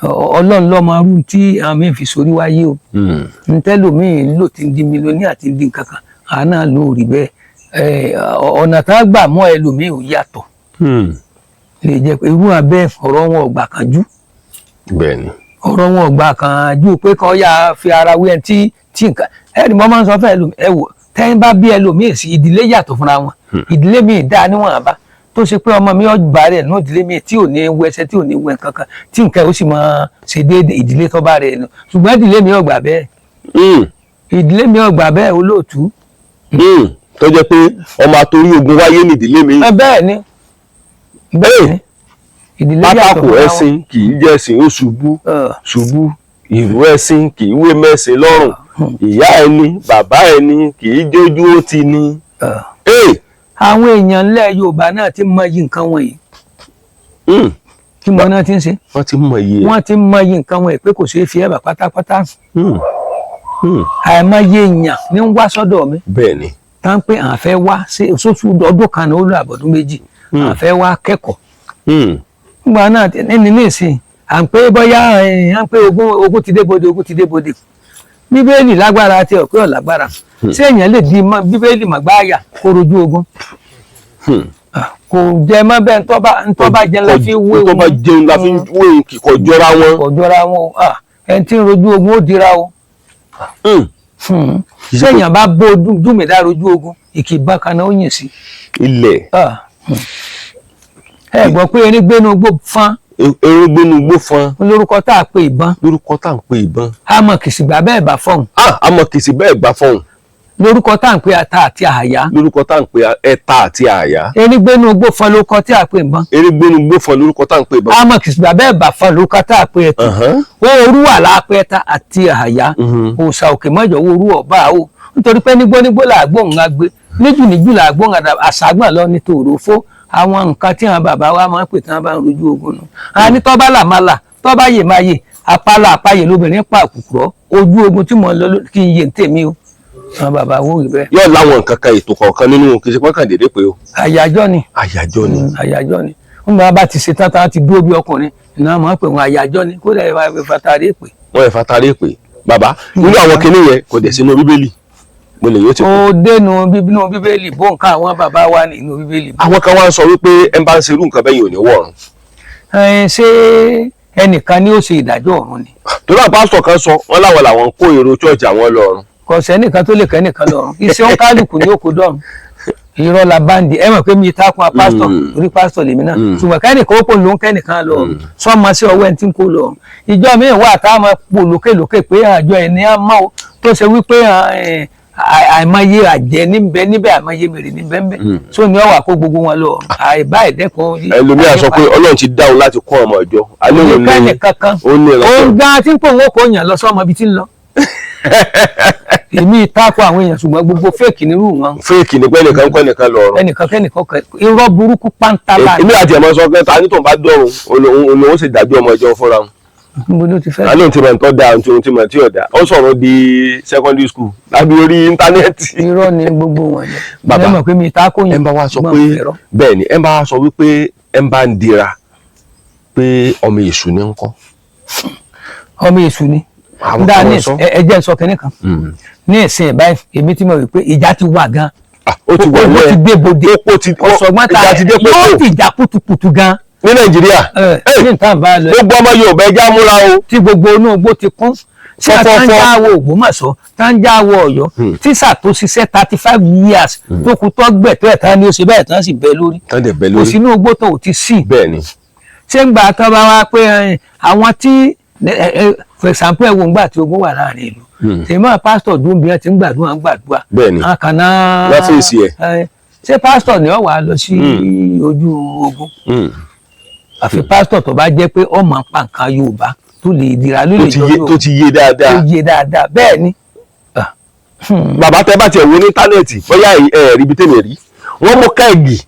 B: ọlọ́run ló máa rú tí àwọn míì fi sórí wáyé o ntẹ́lòmíì lò tí ń di mílíọ̀nì àti ń di nǹkan kan àánà ló rí bẹ́ẹ̀ ọ̀nà tá a gbà mọ́ ẹlòmíì ò yàtọ̀ lè jẹ́ pé irú abẹ́ ọ̀rọ̀ wọn ọ̀gbà kan jú
A: bẹ́ẹ̀ni
B: ọ̀rọ̀ wọn ọ̀gbà kan jú pé kan yà fi ara wí ẹni tí nǹkan ẹni mo máa ń sọ fẹ́ ẹ wò tẹ́yìn bá bí ẹlòmíì sí ìdílé yàtọ̀ fúnra wọn ìdílé mi dá níwọ̀n àbá tó ṣe pé ọmọ mi ọgbà rẹ̀ náà ìdílé mi tí ò ní wẹsẹ̀ tí ò ní wẹ kankan tí nǹkan ó sì máa ṣe déédéé ìdílé tó bá rẹ̀ nù ṣùgbọ́n ìdílé mi ọgbà bẹ́ẹ̀ ìdílé mi ọgbà bẹ́ẹ̀ olóòtú.
A: tó jẹ́ pé ọmọ àtòrí ogun wáyé ní ìdílé mi.
B: bẹ́ẹ̀ ni ìdílé yàtọ̀
A: pátákó ẹṣin kì í jẹ́ ẹṣin ó ṣubú ìrù ẹṣin kì í wé mẹ́sìn lọ́rùn ìyá ẹni bàbá ẹni kì í jójú ó ti ní.
B: àwọn èèyàn ńlẹ̀ Yorùbá náà ti mọyì nǹkan wọ̀nyí kí mo náà ti ń ṣe
A: wọ́n ti mọyì
B: nǹkan wọ̀nyí pé kò ṣeé fi ẹ̀bà pátápátá àìmọye èèyàn ní ń wá sọ́dọ̀ mi
A: bẹ́ẹ̀ni
B: tá ń pé à ń fẹ́ wá sí oṣooṣù ọdún kan ní ó lò àbọ̀dún méjì à ń fẹ́ wá kẹ́kọ̀ọ́ nígbà náà ní ìsìn à ń pé bóyá à ń pé ogún ti dé bodè bíbélì lágbára àti ọ̀pẹ́ ọ̀lágbára ṣé èèyàn lè di bíbélì màgbáàyà kó rojú ogun kò jẹ mọ́ bẹ́ẹ̀ ntọ́ bá jẹun la fi wé
A: ntọ́ bá jẹun la fi wé kò jọra wọn.
B: kò jọra wọn o ẹni tí ń rojú ogun ó dira o ṣé èèyàn bá bó dùmẹ̀dá rojú ogun ìkìbọn kan náà ó yìn sí.
A: ilẹ̀.
B: ẹ gbọ́ pé erégbénu gbó fán.
A: erégbénu gbó fán.
B: lórúkọ tá a pè ìbọn.
A: lórúkọ tá a pè ìbọn.
B: àmọ́ kìsìgbà bẹ́ẹ̀ bá fọ̀hún.
A: àmọ́ kìsìgbà bẹ́ẹ̀ bá fọ̀hún.
B: lórúkọ tá à ń pè ata àti àyà.
A: lórúkọ tá à ń pè ẹta àti àyà.
B: erégbénu gbó fán lórúkọ tí a pè ìbọn.
A: erégbénu gbó fán lórúkọ tá à ń pè ìbọn.
B: àmọ́ kìsìgbà bẹ́ẹ̀ bá fọ̀hún lórúkọ tá a pè ẹtù. òru wà lápẹ́ ẹta àti àyà. òòṣà òkè mọ́jọ òru ọ̀bá o nítorí pé nígbónígbó làgbóhùn agbe níjù làgbóhùn àṣàgbọ̀n lọ ní tòrófó àwọn nǹkan tí àwọn bàbá wa máa ń pè tí wọ́n bá ń rojú ogun nù. a ní tọ́ba làmàlà tọ́ba yè máa yè apálà àpáyè lóbìnrin pa àkùkùrọ̀ ojú ogun tí mo ń lọ kí n yè tèmi o. àwọn bàbá wo rí bẹ́ẹ̀.
A: yóò láwọn nǹkan kan ètò kọ̀ọ̀kan nínú kì í ṣe pọ́nkàn dédé pé o.
B: àyájọ́ ni.
A: àyájọ́ ni.
B: àyájọ́ ni wọ́n bá bá ti ṣe tán tán ti dúró bí ọkùnrin ìnáwó máa ń pè wọ́n àyájọ́ ni kódà ẹ̀ fatari èpè.
A: wọ́n ẹ̀ fatari èpè bàbá nínú àwọn kinní yẹn kò dẹ̀ sínú bíbélì mo lè yóò ti kú.
B: ó dénú bíbélì bó nǹkan àwọn bàbá wa nínú bíbélì.
A: àwọn kan wá ń sọ wípé ẹ bá ń ṣerú nǹkan bẹ́yìn ò ní wọ̀run.
B: ṣé ẹnìkan ni ó ṣe ìdájọ́ ọ̀run ni.
A: torí àwọn pásítọ̀ kan sọ wọn láwọn làwọn kó èrò chọ́ọ̀chì àwọn lọ́run.
B: kò sẹ́nìkan tó lè kẹ́ nìkan lọ́run iṣẹ́ wọn kálukú ní òkú dọ́run irọ́ la báńdì ẹ mọ̀ pé mi ta kun pásítọ̀ torí pásítọ̀ lèmi náà ṣùgbọ́n kẹ́nìkan ó pò ló ń kẹ́nìkan lọ́run sọ́mọ sí ọwọ́ ẹni tí ń kó lọ́run ìjọ mi wà tá a máa pò lókèlókè pé àjọ ẹ̀ ní á mọ́ tó ṣe wípé àìmọye àjẹ níbẹ̀ àìmọye mèrè níbẹ̀ ńbẹ̀ tó ní ọwà kó gbogbo wọn lọ àìbá ẹ̀dẹ́kun.
A: ẹlòmíà sọ pé Ọlọ́run ti dáhùn láti kọ́ ọmọ ìjọ.
B: oníkẹ́ni kankan òun gan tí ń pò wọ́n kò yàn lọ sọ́mọ ibi tí ń lọ. èmi ìtakò àwọn èèyàn ṣùgbọ́n gbogbo fèkì nírú wọn.
A: fèkì ní pẹ́ẹ́nìkan kọ́ ẹnìkan lọ́rùn.
B: ẹnìkan irọ́ burúkú pàǹtálà.
A: èmi àti ẹ̀mọ́ sọ pé ta ní tòun bá dọ̀rùn olóhùn sì dájú ọmọ ìjọ fúnra wọn.
B: mo ló ti fẹ́.
A: àlóhùn tí mo ń tọ́ da ohun tí mo ti ọ̀dà ó sọ̀rọ̀ di secondary school lábí orí íńtánẹ́ẹ̀tì.
B: irọ́ ni gbogbo wọn yẹn.
A: bàbá
B: ẹ mọ̀ pé mi ta kó yẹn.
A: ẹ ń bá wa sọ pé bẹ́ẹ̀ ni ẹ ń bá wa sọ wípé ẹ ń bá ń dira pé ọmọ èṣù ni ń kọ́.
B: ọmọ èṣù ni.
A: àwọn
B: dáa
A: kan
B: ní
A: wọ́n sọ.
B: ẹ jẹ́ sọ kínní kan. ní ìsìn báyìí èmi ti mọ̀ wípé ìjà ti wà gan.
A: ó ti wà
B: ó ti dé bodè. ọ̀sọ̀gbọ́n ta yóò ti jà kùtùkùtù gan.
A: ní nàìjíríà
B: ní nǹkan bá lọ.
A: gbogbo ọmọ yorùbá ẹja múra o.
B: tí gbogbo inú igbó ti kún. tí àtàǹjáwò Ògbómọ̀ṣọ́ tàǹjáwò Ọ̀yọ́ tíṣà tó ṣiṣẹ́ 35 years tó kú tó gbẹ̀tọ́ ẹ̀ tán ni ó ṣe bẹ́ẹ̀ tán sì bẹ́ lórí. kò sínú igbó tó ò ti sí.
A: bẹ́ẹ̀ ni.
B: ṣé ń gbà tán bá wá pé àwọn tí for example ẹ̀wọ̀n gbà tí ogun wà láàrin ìlú tèmọ́ pásítọ̀ dùn bí wọ́n ti ń gbàdúrà
A: bẹ́ẹ̀ ni
B: kan náà
A: láfíìsì ẹ̀.
B: ṣé pásítọ̀ ni ó wà lọ sí ojú ogun àfi pásítọ̀ tó bá jẹ́ pé ọmọ pa nǹkan Yorùbá tó lè dira ló lè jọ
A: tó ti yé dáadáa.
B: tó yé dáadáa bẹ́ẹ̀ ni.
A: bàbá tẹ bá tiẹ̀ wo ní íńtánẹ́ẹ̀tì bóyá ẹ̀rí ibi tèmi rí wọ́n mú kẹ́ẹ̀gì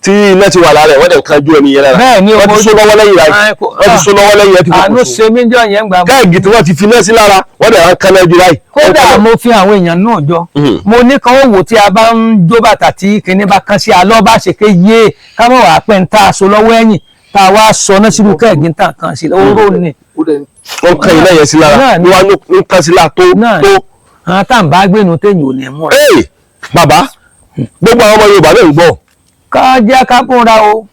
A: tí iná ti wà lára ẹ̀ wọ́n dẹ̀ kan ju ẹni yẹn lára.
B: bẹ́ẹ̀ ni
A: wọ́n ti sún lọ́wọ́ lẹ́yìn rẹ̀ wọ́n ti sún lọ́wọ́ lẹ́yìn ẹ̀ ti kókò.
B: àánú ṣe mí jọ yẹn gbà.
A: kẹ́ẹ̀gì tí wọ́n ti fi náà sí lára wọ́n dẹ̀ kan náà ju láì.
B: kódà mo fi àwọn èèyàn náà jọ mo ní kan ó wò tí a bá ń jó bàtà tí kinní bá kan sí alọ́ bá ṣe ké yé ká mọ̀ wá pẹ́ ń ta aṣọ lọ́wọ́ ẹ̀yìn tá a wá sọ náà sínú kẹ́ẹ̀gì ń tà kan sí oró ni.
A: wọ́n kan iná yẹn sí lára ni wọ́n ń kan sí lára tó.
B: àwọn tá à ń bá gbénu téèyàn ò ní mú rẹ.
A: bàbá gbogbo àwọn ọmọ Yorùbá náà ń gbọ́.
B: ká jẹ́ ká múra o.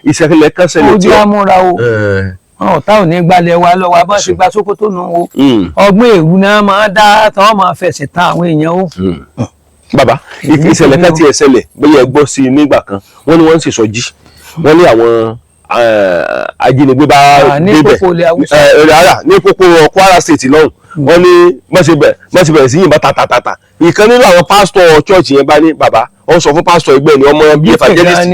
A: ìṣẹ̀lẹ̀ kan ṣẹlẹ̀ tí
B: ó múra o. àwọn ọ̀tá ò ní gbalẹ̀ wa lọ́wọ́ abọ́ sí gba Sókótó nù o. ọgbọ́n èrú náà máa dá tán máa fẹsẹ̀ ta àwọn èèyàn o.
A: bàbá ìṣẹ̀lẹ̀ kan tiẹ̀ ṣẹlẹ̀ bóyá ẹ gbọ́ sí i nígbà kan wọ́n ní wọ́n ń ṣèṣọ́jí wọ́n ní àwọn ajínigbé bá débẹ̀ rárá ní pópó Kwara State lọ́hùn wọ́n ní mọ́sibẹ̀ sí yìnbọn tàtàtàtà ìkan nínú àwọn pásítọ̀ chọ́ọ̀chì yẹn bá ní bàbá wọ́n sọ fún pásítọ̀ ẹgbẹ́ ni ọmọ bíi evangelist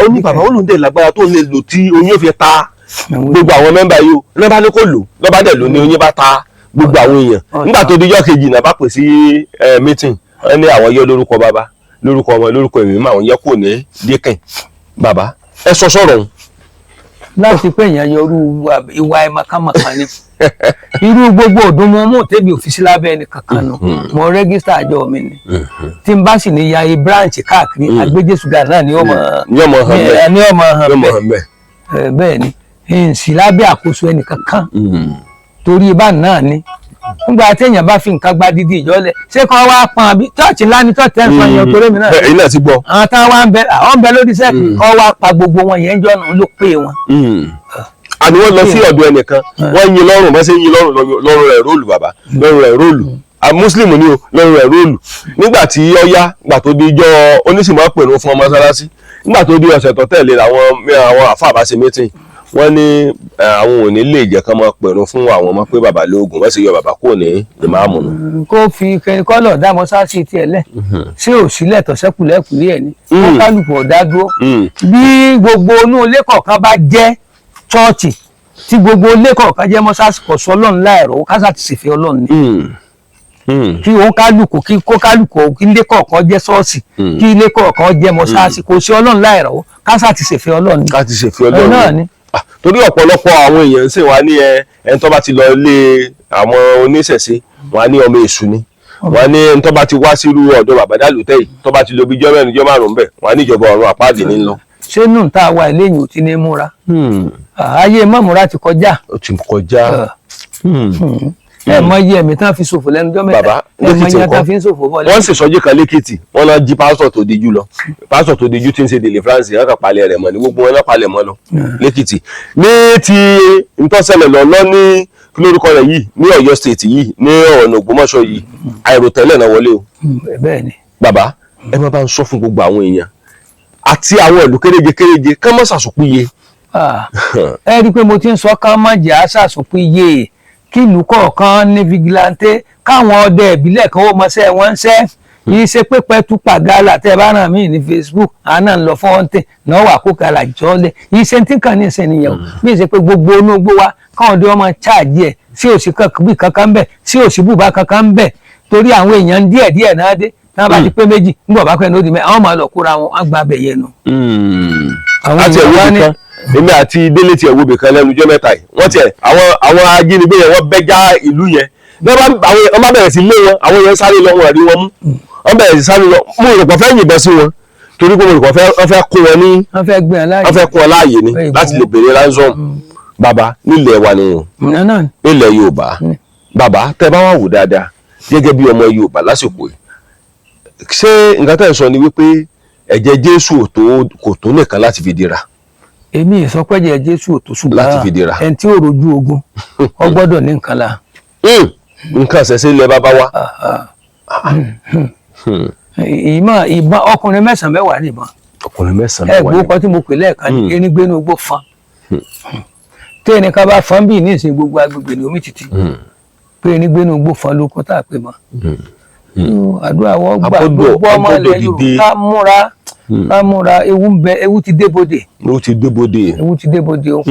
A: ó ní bàbá ó lóun dẹ̀ lágbára tó lè lò tí oyin ò fi ta gbogbo àwọn mẹ́mbà yìí o lọ́ba ní kò lò lọ́ba dẹ̀ lò ní oyin bá ta gbogbo àwọn èèyàn nígbà tó dijọ́ kejì náà bá pè sí meeting wọ́n ní àwọn yẹ lórúkọ bàbá lórúkọ ọmọ lórúkọ èmi mà àwọn yẹ kò ní díkìn bàbá ẹ sọ sọ̀rọ̀ òun.
B: láti pé èèyàn yọrù ìwà ẹ̀mọ̀kànmọ̀kàn ni irú gbogbo ọdún mo mú tẹ́bi òfìsí lábẹ́ ẹni kankan nù mo rẹ́gísítà àjọ mi ni tí n bá sì ní ya e branch káàkiri agbẹ́jẹ́sùgà náà ni ọmọ hàn bẹ́ẹ̀ ni n sì lábẹ́ àkóso ẹnì kankan torí ibà náà ni nígbà tí èèyàn bá fi nǹkan gba dídí ìjọlẹ̀ ṣé kọ́ wá pọn àbí chọ́ọ̀chì ńlá ni chọ́ọ̀chì ẹ̀ ń sọ yẹn torí mi náà.
A: èyí náà ti gbọ́.
B: àwọn táwọn wá ń bẹ àwọn ń bẹ lórí sẹ́ẹ̀kì kọ́ wá pa gbogbo wọn yẹn jọ́nà ló pé wọn.
A: àní wọ́n lọ sí ọ̀dọ̀ ẹnìkan wọ́n yin lọ́rùn bá ṣe yin lọ́rùn rẹ̀ róòlù bàbá lọ́rùn rẹ̀ róòlù muslim ni o lọ́rùn rẹ̀ róòlù nígbà tí ó yá gbà tó di ijọ́ oníṣìmọ̀ pèrò fún mọ́sálásí nígbà tó di ọ̀sẹ̀ tó tẹ̀lé àwọn àfáà bá ṣe mítìn wọ́n ní àwọn ò ní lè jẹ́ kán máa pẹ̀rún fún àwọn ọmọ pé bàbá lóògùn wọ́n sì yọ bàbá kúrò ní ìmáàmù nù.
B: kó fi kọ́lọ̀ dá mọ́sáàsì tiẹ̀ lẹ̀ ṣé ò sílẹ̀ tọ́sẹ́kùlẹ́kùlé ẹ̀ ní wọ́n kálukú ọ̀dá dúró bí gbogbo inú ilé kọ̀ọ̀kan bá jẹ́ chọ́ọ̀chì tí gbogbo ilé kọ̀ọ̀kan jẹ́ mọ́sáàsì kò sọ ọlọ́run láìrọ̀ kásá ti ṣèfẹ́ ọlọ́run ni kí òun kálukú kí kó kálukú kí ilé kọ̀ọ̀kan jẹ́ ṣọ́ọ̀ṣì kí ilé kọ̀ọ̀kan jẹ́ mọ́sáàsì kò sí ọlọ́run láìrọ̀ kásá ti ṣèfẹ́ ọlọ́run ni.
A: ká ti ṣèfẹ́ ọlọ́run ni torí ọ̀pọ̀lọpọ̀ àwọn èèyàn ń sè wá ní ẹni tó bá ti lọ ilé àwọn oníṣẹ̀ṣe wọn á ní ọmọ èṣù ni wọn á ní ẹni tó bá ti wá sírú ọ̀dọ̀ bàbá Dálùtẹ́ yìí tó bá ti lo bí jọ́ mẹ́rin jọ́ márùn-ún bẹ̀ wọn á ní ìjọba ọ̀run àpáàdé ní lọ.
B: ṣé nù tá a wà eléyìí ò ti ní múra ayé mọ́múra ti kọjá.
A: ó ti kọjá.
B: ẹ mọ iye ẹ̀mí tán fi ṣòfò lẹ́nu jọ́ mẹ́ta ẹ mọ iye tán fi ń ṣòfò bọ́ọ̀lù.
A: wọ́n sì sọ́jí kan lẹ́kìtì wọ́n náà jí pásítọ̀ tó dijú lọ pásítọ̀ tó dijú tí ń ṣe délé France wọ́n kàn palẹ̀ rẹ̀ mọ́ ní gbogbo wọn náà palẹ̀ mọ́ lọ lẹ́kìtì ní ti ntọ́sẹ̀lẹ̀ lọ́nà ní kí lórúkọ rẹ̀ yìí ní Ọ̀yọ́ state yìí ní ọ̀nà Ògbómọ̀ṣọ́ yìí àìròtẹ́lẹ̀ náà wọlé o.
B: bẹ́ẹ̀ni.
A: bàbá ẹ má bá ń sọ fún gbogbo àwọn èèyàn àti àwọn ìlú kéréje kán mọ́ sàṣùpìyè.
B: ẹ rí i pé mo ti ń sọ ká má jẹ́ àṣàṣùpìyè kí ìlú kọ̀ọ̀kan ní fìgìláńtẹ́ káwọn ọdẹ ìbílẹ̀ kan ó mọṣẹ́ wọn ń ṣẹ́ yìí ṣe pé pẹ́tù pàgálà tẹ́ bá ràn mí ní Facebook àná ń lọ fọ́ọ̀ntẹ̀ náà wà kó kàlà jọ́lẹ̀ yìí ṣe tí kàn ní ìṣẹ̀nìyàn bí ṣe pé gbogbo onúgbó wa káwọn ọdẹ ọmọ cháàjì ẹ̀ sí òsì kankan ń bẹ̀ sí òsì bùbá kankan ń bẹ̀ torí àwọn èèyàn díẹ̀ náà dé náà bá ti pé méjì nígbà bá pẹ́ lódì mẹ́ àwọn máa lọ kóra wọn á gba abẹ yẹn nù. àwọn èèyàn wá ní
A: èmi àti Délé tiẹ̀ wo bìkan lẹ́nu ọjọ́ mẹ́ta yìí wọ́n tiẹ̀ àwọn ajínigbé yẹn wọ́n bẹ́ já ìlú yẹn wọ́n bá bẹ̀rẹ̀ sí lé wọn àwọn yẹn sáré lọ wọn rí wọn mú wọ́n bẹ̀rẹ̀ sí sáré lọ mo rò pọ̀ fẹ́ yìnbọn sí wọn torí pé mo rò pọ̀ wọ́n fẹ́ kó wọn ní wọ́n fẹ́ kó wọn láàyè ni láti lè béèrè ransom bàbá nílẹ̀ wa ni nílẹ̀ Yorùbá bàbá tẹ́ bá wà wò dáadáa gẹ́gẹ́ bí ọmọ Yorùbá lásìkò yìí ṣé nǹkan tẹ́ ń sọ ni wípé ẹ̀jẹ̀ Jésù kò tó nìkan láti fi dira.
B: èmi ìsọpẹ́jẹ̀ Jésù ò tó
A: láti fi dira.
B: ẹni tí ò rojú ogun ó gbọ́dọ̀ ní nǹkan la.
A: nǹkan ṣẹ̀ṣẹ̀ ilẹ̀ bàbá wa.
B: ìbọn ọkùnrin mẹ́sàn-án mẹ́wàá nìbọn.
A: ọkùnrin mẹ́sàn-án mẹ́wàá
B: nìbọn. ẹ̀gbọ́n tí mo pè lẹ́ẹ̀kan ní erígbénu gbó fan. tí ẹnìkan bá fan bíi ní ìsìn gbogbo agbègbè ní omi títì pé erígbénu gbó fan ló kọ́ tá a pè mọ́. àdúrà wọ́n gbà gbogbo ọmọ ilẹ̀ Yorùbá ká múra ewu ti débodè.
A: ewu ti débodè
B: o.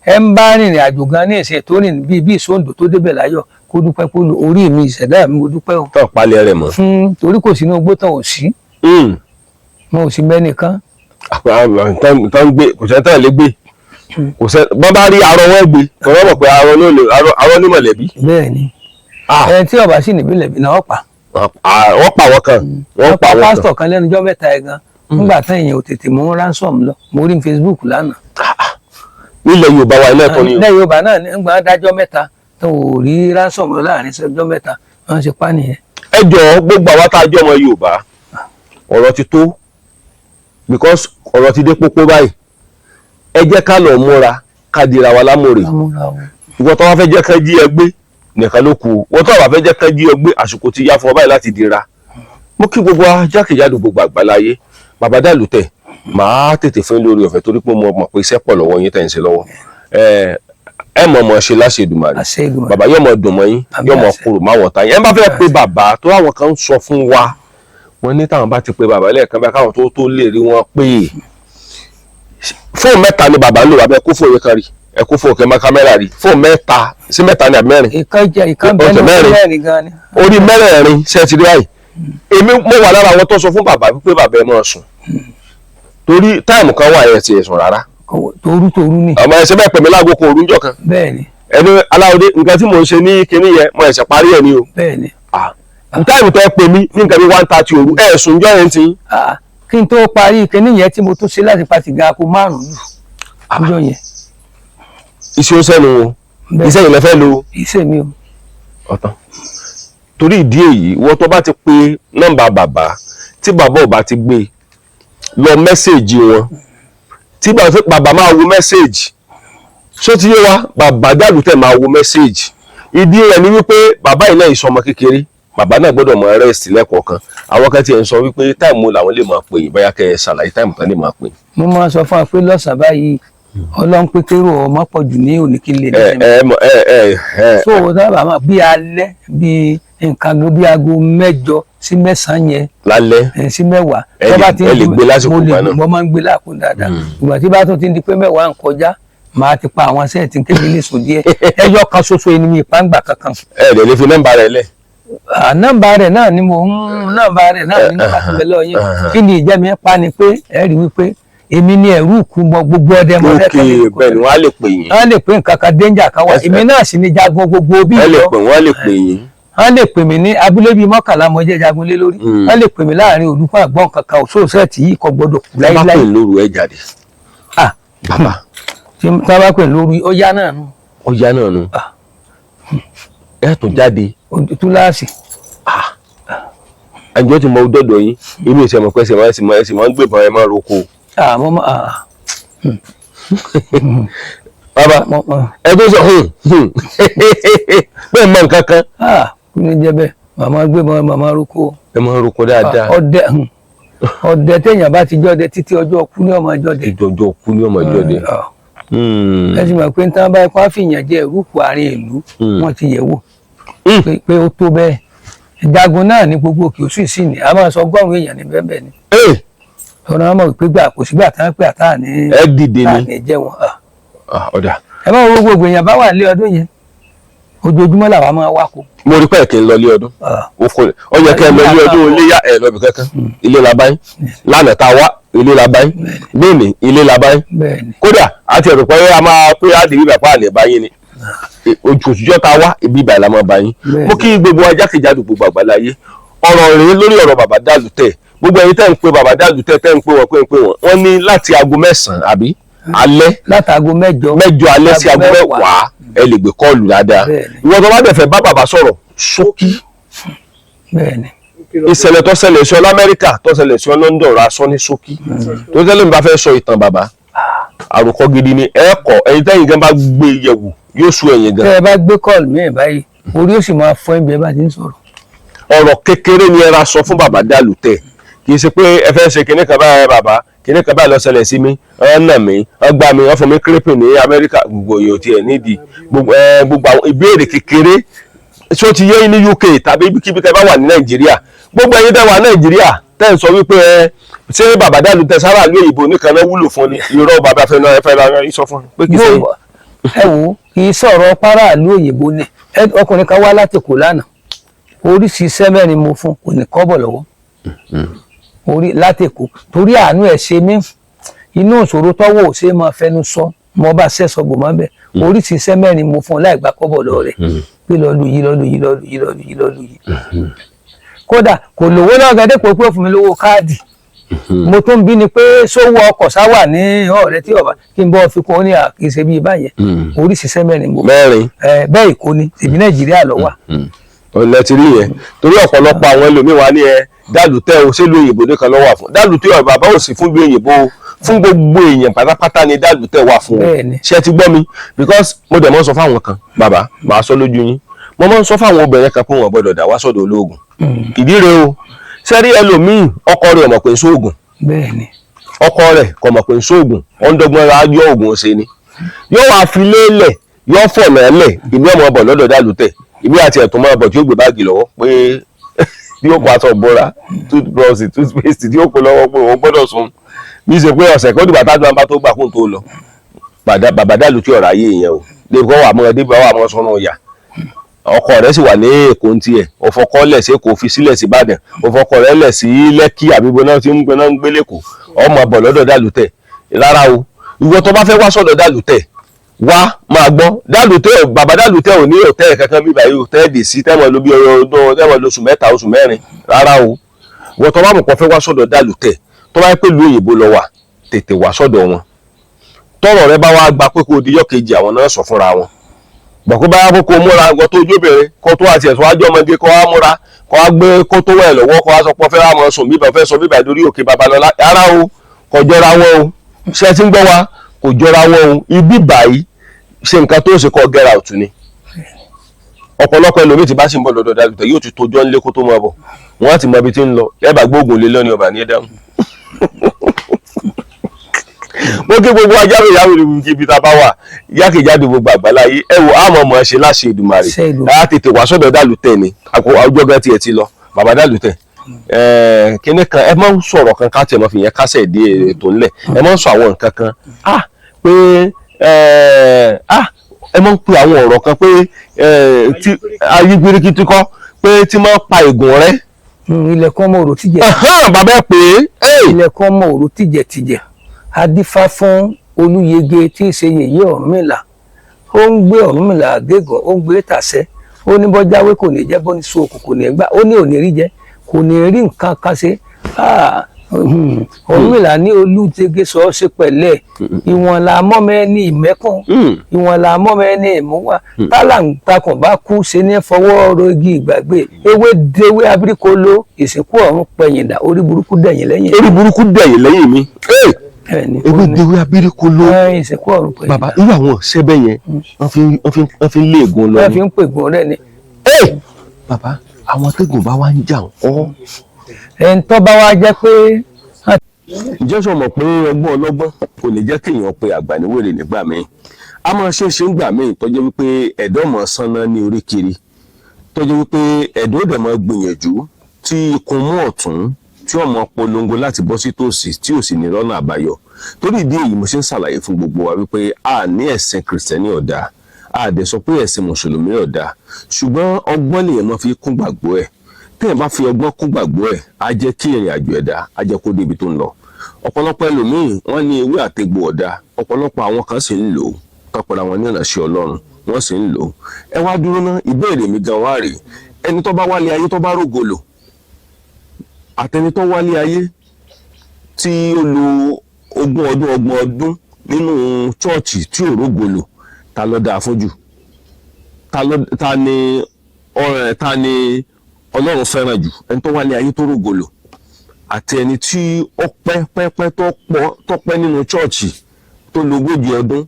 B: ẹ ń bá rìnrìn àjò gan ní ìsìn tó rìn bí ìsòǹdò tó débẹ̀ láyọ̀ kó dúpẹ́ pé orí mi ìṣẹ̀dá mi mo dúpẹ́ o.
A: tó palẹ̀ rẹ̀ mọ́.
B: torí kò sí ní ogbó tán ò sí. wọn ò sí mẹ́nìkan.
A: tán gbé kò sẹ́ tán lè gbé kò sẹ́ bọ́n bá rí arọ wọn gbé kò wọ́n mọ̀ pé arọ ní mọ̀lẹ́bí.
B: bẹ́ẹ̀ni ẹni tí ọba sì níbí lẹ̀bi náà wọ́n pa
A: wọ́n kan.
B: pásítọ̀ kan lẹ́nu ọjọ́ mẹ́ta ẹ̀ gan nígbà tán èèyàn ò tètè mú ransom lọ mo rí Facebook lánàá.
A: nílẹ̀ Yorùbá wa ilé ẹ̀kọ́ ni.
B: nílẹ̀ Yorùbá náà nígbà dájọ́ mẹ́ta tó ò rí ransom lọ láàrin ọjọ́ mẹ́ta wọ́n ṣe pa nìyẹn.
A: ẹ jọ̀ọ́ gbogbo àwa tá a jẹ́ ọmọ Yorùbá ọ̀rọ̀ ti tó because ọ̀rọ̀ ti dé pópó báyìí ẹ jẹ́ ká lọ múra ká dira wa lámòrè ìwọ tó wá fẹ́ jẹ́ ká jí ẹ gbé nìkan ló kù wọ́n tó wà fẹ́ jẹ́ ká jí ẹ gbé àsìkò ti yá fún ọ báyìí láti dira. mo kí gbogbo jákèjádò gbogbo àgbáláyé bàbá Dàlútẹ̀ màá tètè fún lórí ọ̀fẹ́ torí pé mo mọ̀ pé iṣẹ́ pọ̀ lọ́wọ́ yín tẹ̀ ń ṣe lọ́wọ́ ẹ mọ̀ ṣe láṣẹ Èdùmàrè bàbá yóò mọ̀ dùn mọ́ yín yóò mọ̀ kúrò máwọ̀ tá yín ẹ bá fẹ́ pé bàbá tó àwọn kan ń sọ fún wa wọ́n ní táwọn bá ti pé bàbá lẹ́ẹ̀kan bá káwọn tó lè rí wọn pé fóònù mẹ́ta ni bàbá ń lò bàbá ẹ kó fóònù kan rí ẹ kó fóònù kẹmọ kámẹ́rà rí fóònù mẹ́ta sí mẹ́ta ní àmẹ́rin orí mẹ́rẹ̀ẹ̀rin ṣe ti rí àyè èmi mo wà lára àwọn tó sọ fún bàbá wípé bàbá ẹ máa sùn torí táìmù kan wà ẹ ti sùn rárá
B: toru ni
A: ọmọ ẹsẹ bẹ́ẹ̀ pẹ̀mí láago kan òrùjọ kan
B: bẹ́ẹ̀ni
A: ẹni aláwọdé nǹkan tí mò ń ṣe ní kinní yẹn mo ẹsẹ parí ẹ ní o
B: bẹ́ẹ̀ni
A: táìmù tó ẹ pè mí ní nǹkan bí 1:30 òru ẹ sùn jọ yẹn ti.
B: kí n tó parí kinní yẹn tí mo tún ṣe láti pàtì ga aago 5 lù yẹn.
A: iṣẹ́ ó sẹ́nu o iṣẹ́ yìí lẹ fẹ́ lo.
B: iṣẹ́ mi o.
A: ọ̀tán torí ìdí èyí wọ́n tó bá ti pe nọ́mbà bàbá tí bàbá ò bá ti gbé lọ mẹ́sẹ̀gì wọn tí bàbá máa wo mẹ́sẹ̀gì ṣó ti yé wa bàbá Dàlútẹ̀ máa wo mẹ́sẹ̀gì ìdí rẹ̀ ni wípé bàbá yìí náà ìsọmọ kékeré bàbá náà gbọ́dọ̀ mọ rẹ́sì lẹ́kọ̀ọ̀kan àwọn kan tiẹ̀ ń sọ wípé táìmù làwọn lè máa pè yín bóyá kẹ́ ẹ ṣàlàyé táìmù tán lè máa pè yín.
B: mo máa sọ fún wa pé lọ́sàn-án báyìí Ọlọ́run pé kérò ọmọ pọ̀ jù ní òní kí n lè dẹ́sẹ̀ so dábàá máa bí alẹ́ bí nǹkan bí aago 8 sí 9 yẹn
A: lálẹ́
B: sí 10
A: ẹ lè gbé lásìkò kan náà
B: mo máa ń gbé láàkó dáadáa ìgbà tí bá tún ti di pé 10 ń kọjá màá ti pa àwọn sẹ́ẹ̀tì kébí lè sùn díẹ̀ ẹyọ kan ṣoṣo ẹni mi ìpàǹgbà kankan.
A: ẹ lè fi nọ́mbà rẹ̀ lẹ̀.
B: nọ́mbà rẹ̀ náà ni nọ́mbà rẹ̀ náà ni nípa tìbẹ̀lẹ̀ ọyìn kí ni ìjẹ́mi ẹ̀ pa ni pé ẹ rí wípé èmi ni ẹ̀rú kú mọ gbogbo ọdẹ mọ
A: fẹ́ kọ́ mi. bẹ́ẹ̀ ni wọ́n á lè pè yín.
B: wọ́n á lè pè nǹkan kan danger kan wá èmi náà sì ni jagun gbogbo bí
A: ìlọ. wọ́n á lè pè yín.
B: wọ́n lè pè mí ní abúlé bíi 11 mo jẹ́ jagun lé lórí wọ́n lè pè mí láàrin olùkọ́ àgbọ̀n kankan òṣòṣẹ́ẹ̀tì yìí kò gbọdọ̀ kú láíláí.
A: bá pè lóru ẹ jáde. bàbá
B: tí wọ́n bá pè lóru ọjà náà nù.
A: ọjà náà nù. ẹ tún jáde.
B: túláàsì.
A: àjọ tí mo dọ́dọ̀ yín inú ìṣẹ̀mọ̀ pẹ́sẹ̀ máa ń gbé ìbọn ẹ máa roko. bàbá ẹ tó sọ bẹ́ẹ̀ mọ nǹkan kan.
B: kí ni jẹ́ bẹ́ẹ̀ màmá gbé ìbọn màmá roko.
A: ẹ máa roko dáadáa.
B: ọdẹ téèyàn bá ti jọdẹ títí ọjọ́ kú ní ọmọ jọdẹ.
A: ìjọjọ kú ní ọmọ jọdẹ.
B: ẹ sì mọ̀ pé nítorí báyìí kó fìyàn jẹ ìrúkù àárín ìlú wọn ti yẹ̀ wò pé ó tó bẹ́ẹ̀ ìjagun náà ní gbogbo òkè òsì sí ni a máa sọ ọgọ́rùn-ún èèyàn ní bẹ́ẹ̀ ni ọ̀nà wọn mọ̀ pé gbà kò sígbà tá pé àtà ní
A: ẹ dìde
B: ní jẹ́ wọn.
A: ọ̀dà
B: ẹ máa wo gbogbo èèyàn bá wà ní ọdún yẹn ojoojúmọ́ làwa máa wá kó.
A: mo rí pẹ́ẹ́ kí n lọ ilé ọdún ó yẹ kẹ́ ẹ lọ ilé ọdún ilé yá ẹ lọ́bì kankan ilé la báyìí lánàá tá a wá ilé la báyìí lónìí ilé la báyìí kódà àti ẹ̀rọ pé a máa pé á di bíbà pa àlẹ́ báyìí ni òjòjọ́ ta wá ibi ìbà la máa báyìí mo kí gbogbo ajákèjádò gbogbo àgbáláyé ọ̀rọ̀ rèé lórí ọ̀rọ̀ bàbá Dàlútẹ̀ gbogbo ẹ̀yin tẹ́ ń pe bàbá Dàlútẹ̀ tẹ́ ń pe wọ́n ní láti aago 9 àbí alẹ́
B: láti aago 8
A: alẹ́ sí aago 10 ẹ lè gbé kọ́ọ̀lù dáadáa ìwọ tó bá dẹ̀ fẹ́ bá bàbá sọ̀rọ̀ ṣókí ìṣẹ̀lẹ̀ tó ṣẹlẹ̀ sí ọ lamẹ́ríkà tó ṣẹlẹ̀ sí ọ London ra sọ ní ṣókí tó tẹ́lẹ̀ mi bá fẹ́ sọ ìtàn bàbá àròkọ gidi ni ẹ kọ ẹ̀yin tẹ́yin gan bá gbé yẹ̀wò yóò sú ẹ̀yin gan.
B: tẹ́ ẹ bá gbé kọ́ọ̀lù mi báyìí orí ó sì máa fọ́ ibi ẹ bá ti ń sọ̀rọ̀.
A: ọ̀rọ̀ kékeré ni ẹ ra sọ fún bàbá Dàlútẹ̀ kì í ṣe pé ẹ fẹ́ ṣe kinní kan báyìí bàbá kinní kan báyìí ló ṣẹlẹ̀ sí mi ẹ nà mí ẹ gbà mí ẹ fún mi kírépì ní Amẹ́ríkà gbogbo yòó tiẹ̀ nídìí gbogbo àwọn ìbéèrè kékeré tí ó ti yé ní UK tàbí ibikíbi tẹ́ bá wà ní Nàìjíríà gbogbo ẹ̀yin tẹ́ wà Nàìjíríà tẹ́ ń sọ wípé ṣé bàbá Dàlútẹ̀ sára ìlú òyìnbó nìkan náà wúlò fún ni irọ́ bàbá fẹ́ náà ẹ fẹ́ ra sọ fún pé kì í ṣe.
B: ẹ wo kì í sọ̀rọ̀ paráàlú òyìnbó ni ọkùnrin kan wá láti kò lánàá oríṣi iṣẹ́ mẹ́rin mo fún kò ní kọ́bọ̀ lọ́wọ́ orí láti kò torí àánú ẹ̀ ṣe mí inú ìṣòro tọ́wọ́ ò ṣe máa fẹnu sọ mo bá ṣẹ́ sọ bò má bẹ̀ oríṣi iṣẹ́ mẹ́rin mo fún láì gba kọ́bọ̀ lọ rẹ̀ pé lọ́lù yìí kódà kò lówó náà gẹ́gẹ́ pé ó fún mi lówó káàdì mo tún bí ni pé sówó ọkọ̀ sáwà ní ọ̀rẹ́ tí ọba kí n bọ́ fi kún ó ní àkíyèsí bíi báyẹn oríṣiríṣi mẹ́rin mo bẹ́ẹ̀ ìkó ni ìbí Nàìjíríà lọ wà.
A: ọ̀lẹ́ ti rí yẹn torí ọ̀pọ̀lọpọ̀ àwọn ẹlòmíín wà ní Dàlútẹ̀ o ṣé ìlú òyìnbó nìkan ló wà fún Dàlútẹ̀ bàbá ò sí fún ìlú òyìnbó fún gbogbo èèyàn pátápátá ni Dàlútẹ̀ wà fún wọn ṣé ti gbọ́ mi because mo dẹ̀ mọ́ sọ fáwọn kan bàbá màá sọ lójú yín mo mọ́ sọ fáwọn obìnrin kan pé wọ́n gbọ́dọ̀ dà wá sọ́dọ̀ olóògùn ìdí rèé o sẹ́rí ẹlòmíì ọkọ rẹ̀ mọ̀ pé ń sóògùn ọkọ rẹ̀ kò mọ̀ pé ń sóògùn ọ̀ndọ́gbọ́n ra yọ òògùn ṣe ni yóò wá fi lélẹ̀ yóò fọ̀nà ẹlẹ̀ ìbí ọmọ ọbọ̀ lọ́dọ̀ Dàlútẹ̀ ìbí àti ẹ̀tún mọ́ ọbọ̀ tí ó gbé báàgì lọ́wọ́ pé yóò kó aṣọ bọ́ra toothbrush toothpaste tí yóò kó lọ́wọ́ pé òun gbọ́dọ̀ sùn bí ṣe pé ọ̀sẹ̀ kó dìgbà tájú àbá tó gbà kún tó lọ bàbá Dàlútẹ̀ ọ̀rọ̀ ayé yẹn o lè kọ́ wà mọ́ ẹdí bá wà mọ́ sọ́nà ọ̀yà ọkọ rẹ̀ sì wà ní Èkó ń tiẹ̀ ọ̀fọ̀kọ́ lẹ̀ sí Èkó fi sílẹ̀ sí Ìbàdàn ọ̀fọ̀kọ́ rẹ̀ lẹ̀ sí Lẹ́kì àbíbo náà tí ń gbé náà ń gbé lẹ́kọ̀ọ́ ọmọ bọ̀ lọ́dọ̀ Dàlútẹ̀ rárá o ìwọ tó bá fẹ́ wá sọ́dọ̀ Dàlútẹ̀ wá máa gbọ́ Dàlútẹ̀ bàbá Dàlútẹ̀ ò ní hòtẹ́ẹ̀lì kankan bí báyìí hòtẹ́ẹ̀lì sí tẹ́wọ̀n ló bí ọdún tẹ́wọ̀n lóṣù 3 oṣù 4 rárá o ìwọ tó bá mọ̀ kó fẹ́ wá sọ́dọ̀ Dàlútẹ̀ tó bá pẹ́ lu òyìnbó lọ wà tètè wá sọ́dọ̀ wọn tọ́rọ̀ rẹ bá wá gba pé kó di yọ́kejì àwọn náà sọ fúnra wọn bọ̀kú bá yá kó múra nǹkan tó jóbìnrin kó tó àti ẹ̀sùn wájú ọmọdé kó wá múra kó wá gbé kó tó wẹ̀ lọ́wọ́ kó wá sọ pé fẹ́ wá mọ̀ sùn bíbẹ̀ fẹ́ sọ bíbẹ̀ lórí òkè Babalọ́lá rárá o kò jọra wọn o ṣé ti ń gbọ́ wa kò jọra wọn o ibi báyìí ṣe nǹkan tó ṣe kọ́ get out ni ọ̀pọ̀lọpọ̀ ẹlòmíì ti bá sì ń bọ̀ lọ́dọ̀ Dàlútẹ̀ yóò ti tójọ́ ńlé kó tó mọ̀ bọ̀ wọ́n á ti mọ ibi tí ń lọ ẹ bá gbóògùn lé lọ́ni ọba ní ẹ̀dá mo kí gbogbo ajáwé ìyáwó ìlú ibi tá a bá wà yákèjádò gbogbo àgbáláyé ẹ wò á mọ̀ ṣe láṣẹ Èdùmàrè á tètè wá sọ́dọ̀ Dàlútẹ̀ ni ọjọ́ gan tiẹ̀ ti lọ bàbá Dàlútẹ̀ kíní kan ẹ máa ń sọ̀rọ̀ kan káàtì ẹ máa fi yẹn kásẹ̀ dé ètò ńlẹ̀ ẹ máa ń sọ àwọn nǹkan kan pé ẹ máa ń pe àwọn ọ̀rọ̀ kan pé ayé gbirikiti kọ́ pé tí máa pa ègùn rẹ.
B: ilẹ̀kùn ọmọ òrò tìjẹ̀.
A: bàbá ẹ pè é.
B: ilẹ̀kùn ọmọ òrò tìjẹ̀ adífá fún Olúyege tí í ṣe yèyé Ọ̀rúnmìlà ó ń gbé Ọ̀rúnmìlà gégùn ó ń gbé tàṣẹ ó ní bọ́jáwé kò ní jẹ́ bọ́ ní sóòkù kò ní gbà ó ní òní rí jẹ kò ní rí nǹkan kan ṣe Ọ̀rúnmìlà ní Olúyege sọ ọ́ ṣe pẹ̀lẹ́ ìwọ̀n la mọ́mẹ́ ní ìmẹ́kùn ìwọ̀n la mọ́mẹ́ ní ìmúwà tálàǹtakùn bá kú ṣe ní fọwọ́ rogi ìgbàgbé ewé dewé abirikolo ìsìnkú ọ̀run pẹ̀yìndà orí burúkú dẹ̀yìn lẹ́yìn.
A: orí burúkú dẹ̀yìn lẹ́yìn mi ewé dewé abirikolo
B: ìsìnkú ọ̀run pẹ̀yìndà.
A: bàbá irú àwọn ṣẹ́bẹ̀ yẹn wọ́n fi ń lé ègún lọ.
B: wọ́n fi ń pègùn rẹ̀ ni.
A: bàbá àwọn atẹ́gùn bá wá ń jà ọ́.
B: ẹni tó bá wá jẹ́ pé.
A: ǹjẹ́ sọ mọ̀ pé ọgbọ́n ọlọ́gbọ́n kò ní jẹ́ kéèyàn pe àgbà ní wèrè nígbà míì a máa ṣe é ṣe ń gbà míì tọ́jú wípé ẹ̀dọ́ mọ̀ sánná ní orí kiri tọ́jú wípé ẹ̀dọ́ dẹ̀ mọ̀ gbìyànjú tí ikùn mú ọ̀tún tí ọmọ polongo láti bọ́ sí tòsí tí ò sì ní lọ́nà àbáyọ torí ìdí èyí mo ṣe ń ṣàlàyé fún gbogbo wa wípé a ní ẹ̀sìn kìrìsìtẹ́nì ọ̀dà a dẹ̀ sọ pé ẹ̀sìn mùsùlùmí ọ̀dà ṣùgbọ́n ọgbọ́n lèèyàn máa fi kún gbàgbọ́ ẹ̀ téèyàn bá fi ọgbọ́n kún gbàgbọ́ ẹ̀ á jẹ́ kí ìrìn àjò ẹ̀dá á jẹ́ kó débi tó ń lọ ọ̀pọ̀lọpọ̀ ẹlòmíì wọ́n ní ewé àtegbò ọ̀dà, ọ̀pọ̀lọpọ̀ àwọn kan sì ń lò ó tọpọlọ àwọn ní ìránṣẹ́ Ọlọ́run wọ́n sì ń lò ó. Ẹ wá dúró ná, ìbéèrè mi gan wá rèé, ẹni tó bá wálé ayé tó bá rògolo àtẹni tó wálé ayé tí ó lo 20 ọdún nínú chọ́ọ̀chì tí ò rògolo, ta ló dáa fún jù? Ta ni Ọlọ́run fẹ́ràn jù, ẹni tó wálé ayé tó rògolo àti ẹni tí ó pẹ́ tó pẹ́ nínú chọ́ọ̀chì tó lo 40 ọdún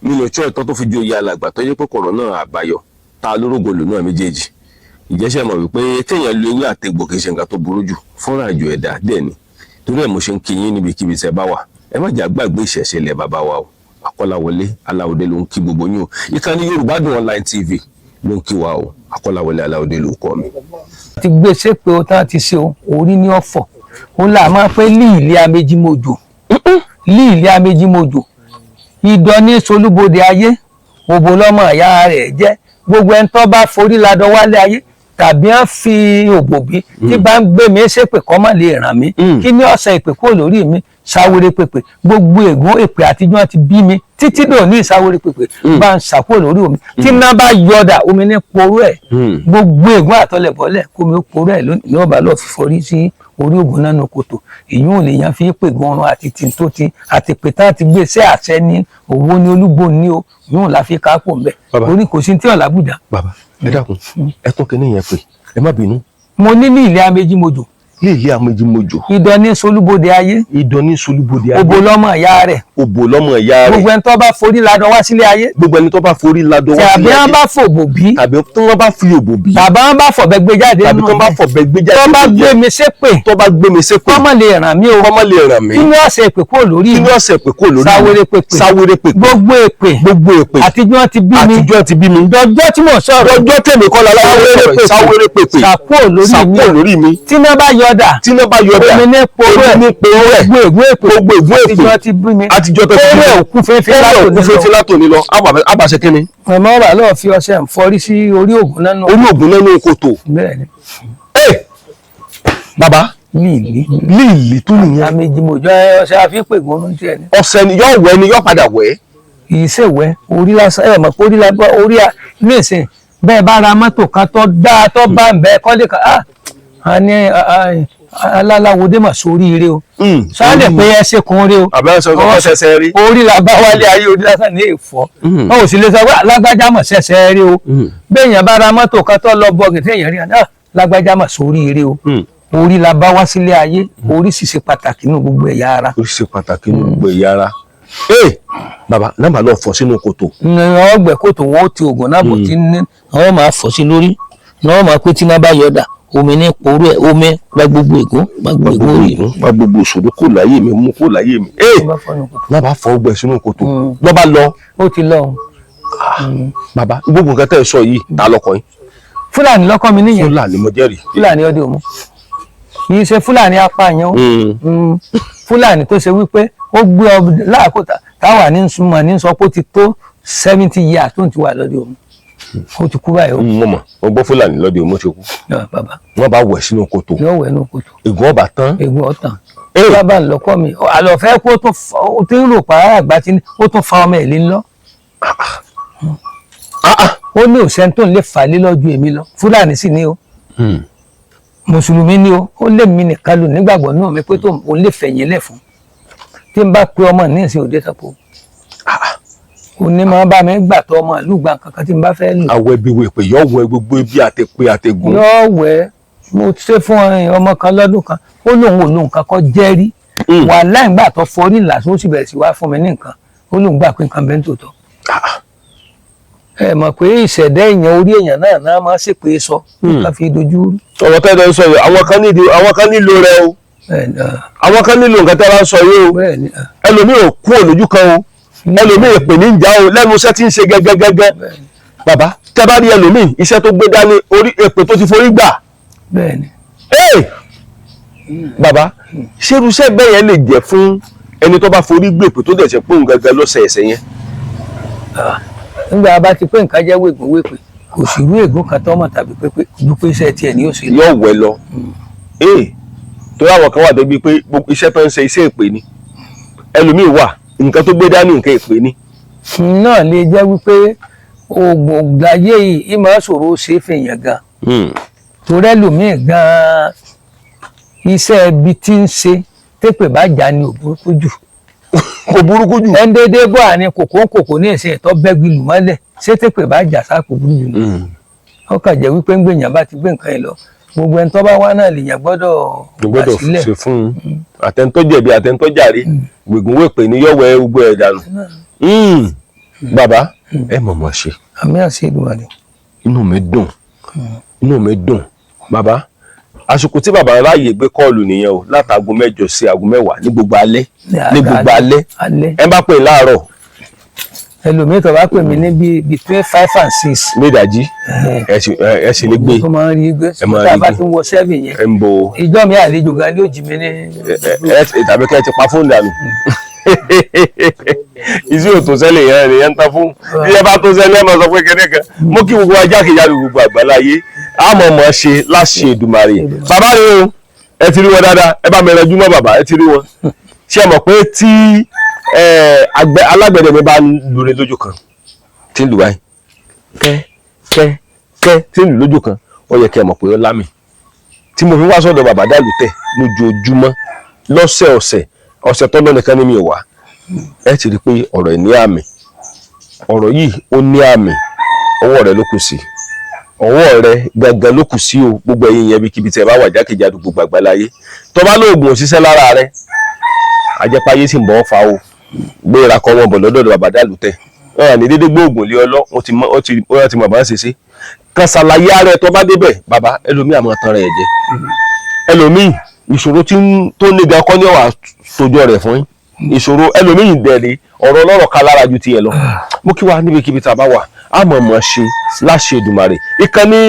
A: nínú chọ́ọ̀chì tó fi joyè alàgbà tó yẹ pé kòrónà àbáyọ, ta ló rògolo náà méjèèjì? Ìjẹ́sẹ̀ mọ̀ wípé téèyàn lo ewé àtegbò kì í ṣe nǹkan tó burú jù fúnra àjò ẹ̀dá dẹ̀ ni. Torí ẹ̀ mo ṣe ń kí yín níbikíbi tẹ́ bá wà, ẹ má jà gbàgbé ìṣẹ̀ṣe ilẹ̀ bàbá wa o. Akọ́láwọlé Aláòdé ló ń kí gbogbo yín o. Ìkànnì Yorùbá Dùn Online TV ló ń kí wa o. Akọ́láwọlé Aláòdé ló kọ́ mi.
B: ti gbé sépè ó tán ti ṣe orí ní ọ̀fọ̀ ó là máa pé líìlé améjìmọjò líìlé améjìmọjò idán ní solúbodè ayé òbò lọmọ ìyá rẹ̀ jẹ́ gbogbo ẹni tó bá forí ladọ wálé ayé tàbí wọ́n fi òbò bí tí bá ń gbé mi ṣépè kọ́ mọ̀ lè ràn mí kí ní ọ̀sẹ̀ ìpè kúrò lórí mi sáwéré pèpè gbogbo ègún èpè àtijọ́ ti bí mi títí dò ní ìsáwéré pèpè bá ń ṣàkóò lórí omi tí iná bá yọdà omi ní porú ẹ̀ gbogbo ègún àtọlẹ̀bọ́lẹ̀ kómi ó porú ẹ̀ ní ọba lọ́ọ́ fi forí sí orí ògùn náà nù kòtò ìyún ò lè yan fi pè gbọ́nrún àti tìǹtò tí àti pètà àti gbèsè àṣẹ ní owó ní olúgbò ní o ìyún la fi kápò ńbẹ orí kò sí tí ọ̀là bùjá.
A: Bàbá ẹ dákun ẹ tún kínní yẹn pé ẹ má bínú.
B: mo ní ilé améjìmọjò.
A: Ilé améjìmọjò.
B: idán ní solúbodè ayé.
A: Idán ní solúbodè ayé.
B: òbò lọmọ ìyá rẹ̀.
A: Òbò lọmọ ìyá rẹ̀.
B: gbogbo ẹni tó bá forí ladọ wá sílé ayé.
A: Gbogbo ẹni tó bá forí ladọ wá sílé ayé.
B: tàbí wọn bá fòbò bí.
A: Tàbí tí wọn bá fi òbò bí.
B: tàbí wọn bá fọ̀bẹ gbé jáde.
A: Tàbí tí wọn bá fọ̀bẹ gbé jáde.
B: tó bá gbé mi ṣépè.
A: Tó bá gbé mi ṣépè.
B: kọ́mọ lè ràn mí o.
A: Kọ́mọ lè ràn mí.
B: kí ni ọ̀sẹ̀ èpè kúrò lórí mi.
A: Kí ni ọ̀sẹ̀ èpè kúrò lórí mi.
B: sáwéré pèpè.
A: Sáwéré pèpè.
B: gbogbo èpè.
A: Gbogbo èpè.
B: àtijọ́ ti bí mi.
A: Àtijọ́ ti bí mi.
B: dọjọ́ tí mo sọ̀rọ̀.
A: Dọjọ́ tèmi kọ́ la sáwéré pèpè.
B: sàkóò lórí mi. tí iná bá yọdà.
A: Tí iná bá yọdà.
B: omi ní poró ẹ̀. gbogbo ègún èpè. àtijọ́ ti bí mi.
A: Àtijọ́ tó ti bí mi.
B: kórè òkú fẹ́fẹ́
A: látòní lọ. Àbàṣe kí ni?
B: ẹ̀mọ́ wà lọ́ọ̀ fi ọṣẹ ń fọrí sí orí ògùn náà.
A: Orí ògùn náà ní kòtò.
B: bẹ́ẹ̀ni.
A: Bàbá líìlì tó nìyẹn.
B: améjìmọjò ọṣẹ àfipè gbóná tiẹ̀ ni.
A: Ọṣẹ ni yóò wẹ̀ ni yóò padà wẹ̀.
B: ìṣèwẹ́ orí lásán ẹ̀ mọ̀ pé orí lágbá orí ní ìsìn bẹ́ẹ̀ bá ra mọ́tò kan tó dáa tó bá ń bẹ́ẹ̀ kọ́lé kan á ní aláwòdé mà sórí ire o sọ́ọ́lẹ̀ pé ẹ ṣe kun rí o
A: àbẹ́ sọ fún ṣẹṣẹ rí.
B: orí la bá wálé ayé orí lásán ní èèfọ́ wọn ò sì lè sọ pé lágbájá mà ṣẹṣẹ rí o béèyàn bá ra mọ́tò kan tó lọ bọ́ọ̀gì téèyàn rí àná lágbájá mà sórí ire o orí la bá wá sílé ayé orí sì ṣe pàtàkì nínú gbogbo ẹ̀yà ara.
A: Orí ṣe pàtàkì nínú gbogbo ẹ̀yà ara. Bàbá náà máa lọ fọ sínú kòtò.
B: ọgbẹ kòtò wọn ó ti oògùn náà bọ̀ tí wọn máa fọ sí lórí náà máa pé tí náà bá yọdà omi ní porú ẹ omi gba gbogbo ègún
A: gba gbogbo òṣòro kò láyé mi mú kò láyé mi. náà bá fọ ọgbẹ sínú kòtò lọ bá lọ.
B: ó ti lọ.
A: Bàbá gbogbo nǹkan tẹ́ ẹ sọ yìí ta lọkọ yín.
B: Fúlàní lọ́kọ mi nìyẹn.
A: Fúlàní mo jẹ́rìí.
B: Fúlàní ọdẹ òmu kì í ṣe Fúlàní apààyàn o. Fúlàní tó ṣe wípé ó gbé ọ láàkó táwa ní súnmọ́ ní sọ pé ó ti tó 70 years tó ń ti wà lọ́dẹ òmu ó ti kú báyìí o.
A: mo mọ̀ mo gbọ́ Fúlàní lọ́dẹ òmu ti kú.
B: bàbá
A: wọ́n bá wẹ̀ sínú kòtò.
B: yóò wẹ̀ nínú kòtò.
A: ègún ọba tán.
B: ègún ọ̀tàn. bàbá lọ́kọ mi àlọ́fẹ́ kó tó ti ń rò pa àgbà tí ó tún fa ọmọ ẹ̀ lé ńlọ. ó ní òṣèǹ tó ń lè fà lé lọ́jọ́ èmi lọ Fúlàní sì ni o. Mùsùlùmí ni o ó lé mi nìkan lò nígbàgbọ́ náà mi pé tó òun lè fẹ̀yìn lẹ̀ fún tí n bá pe ọmọ ní ìsìn òde tàpọ̀ kò ní máa bá mi gbà tó ọmọ ìlú gbà kankan tí n bá fẹ́ lò.
A: àwọ̀ ẹbí wo pé yọ wẹ gbogbo ibi àtẹ̀pé àtẹ̀gùn.
B: yọ wẹ mo ṣe fún ọmọ kan lọ́dún kan ó lóun ò lóun kan kọ́ jẹ́rí wà láì gbà tó forí ńlá tó sì bẹ̀rẹ̀ sí wá fún mi ní nǹkan ó lóun gbà pé nǹkan bẹ́ẹ̀ ń tòótọ́. ẹ mọ̀ pé ìṣẹ̀dá èèyàn orí èèyàn náà máa ṣèpè sọ nǹkan fi dojú rú.
A: ọ̀rọ̀ tẹ́lẹ̀ ń sọ yìí àwọn kan nílò rẹ o àwọn kan nílò nǹkan tẹ́lẹ̀ ń sọ yìí o ẹlòmíì ò kú òlójú kan o ẹlòmíì pè ní ìjà o lẹ́nu iṣẹ́ tí ń ṣe gẹ́gẹ́gẹ́gẹ́ bàbá tẹ́ bá rí ẹlòmíì iṣẹ́ tó gbé dání orí èpè tó ti forí gbà. bàbá ṣé irúṣẹ́ bẹ́ẹ̀ yẹn lè jẹ́ fún ẹni tó bá forí gbé èpè tó dẹ̀ ṣe pé òun gẹ́gẹ́ lọ́sẹ̀ ẹ̀sẹ̀ yẹn.
B: nígbà bá ti pé nǹkan jẹ́ wègùn wèpè kò sì rú ègún kan tọ́mọ̀ tàbí pépé ju pé iṣẹ́ tiẹ̀ ni yóò ṣe.
A: yóò wẹ̀ lọ torí àwọn kan wà débi pé iṣẹ́ tó ń ṣe iṣẹ́ ìpè ni ẹlòmíì wà nǹkan tó gbé dání nǹkan ìpè ni.
B: náà lè jẹ́ wípé oògùn láyé yìí ìmọ̀ ṣòro ṣe é fèèyàn gan torí ẹlòmíì gan iṣẹ́ ibi tí ń ṣe tépè bá jà ní òburúkú jù.
A: kò burúkú jù.
B: ẹn déédéé bọ́ àní kòkó ní ìsìn ìtọ́ bẹ́gbì lù mọ́lẹ̀ ṣé tépè bá jà sáàpò burú jù ní. ó kàn jẹ́ wípé ń gbèyàn bá ti gbé nǹkan yìí lọ gbogbo ẹni tó bá wá náà lèèyàn gbọ́dọ̀ gbà sílẹ̀.
A: ṣe fún un àtẹnitọ́ jẹ̀bi àtẹnitọ́ jàre gbègùn wèpè ní yọ̀wẹ̀ gbogbo ẹ̀ dànù. bàbá ẹ mọ̀mọ́ ṣe.
B: àmì àṣẹ Èdùmàrè.
A: inú mi dùn bàbá àsìkò tí bàbá ráàyè gbé kọ́ọ̀lù nìyẹn o látago 8 sí aago 10 ní gbogbo alẹ́ ẹ bá pè láàárọ̀.
B: ẹlòmíì tó bá pè mí ní between 5 and 6.
A: méjàjí ẹ sì lè gbé.
B: tó máa ń rí gbé tá a bá ti ń wọ 7 yẹn.
A: ẹ ń bo.
B: ìjọ mi àlejò gan ni ó jí mi ní.
A: tàbí kẹ́ ẹ ti pa fóònù dànù. ìsí òtò sẹ́lẹ̀ yẹn ni yẹn ń tán fún bí ẹ bá tó sẹ́lẹ̀ ẹ máa sọ pé kẹ́kẹ́ kan mo kí gbogbo ajá kejì gbogbo àgbáláyé àmọ́ mọ̀ ṣe láṣẹ Èdùmàrè. bàbá rẹ o ẹ ti rí wọn dáadáa ẹ bá mi rẹjú mọ́ bàbá ẹ ti rí wọn ṣé ẹ mọ̀ pé tí alágbẹ̀dẹ mi bá lórí lójú kan tí ń lù báyìí kẹ́ tí ń lù lójú kan ó yẹ kí ẹ mọ̀ pé ó lámì tí mo fi wá sọ́dọ̀ bàbá Dálùtẹ̀ lójoojúmọ́ ọ̀sẹ̀ tó lọ nìkan ní mi ò wá ẹ ti rí pé ọ̀rọ̀ ẹ̀ ní àmì ọ̀rọ̀ yìí ó ní àmì ọwọ́ rẹ ló kù sí ọwọ́ rẹ gangan ló kù sí o gbogbo ẹ̀yin yẹn bíkíbi tí ẹ bá wà jákèjádò gbogbo àgbáláyé tó bá lóògùn òṣìṣẹ́ lára rẹ àjẹpáyé sì ń bọ̀ ọ́ fa o gbéra kọ́ wọn bọ̀ lọ́dọ̀ bàbá Dálùtẹ̀ wọn à ní dédé gbóògùn lé ọlọ́ wọn ti mọ̀ bá ń ṣe sí kan ṣàlàyé ara ẹ tó bá débẹ̀ bàbá ẹlòmíì àmọ́ tán rẹ̀ jẹ ẹlòmíì ìṣòro tó ní gan kọ́ ní ọ̀wà sojọ́ rẹ̀ fún yín ìṣòro ẹlòmíì dẹ̀lé ọ̀rọ̀ ọlọ́rọ̀ ká lára ju tiẹ̀ lọ mú kí wá níbikíbi tá a bá wà á mọ̀ ṣe láṣẹ Èdùmàrè ìkànnì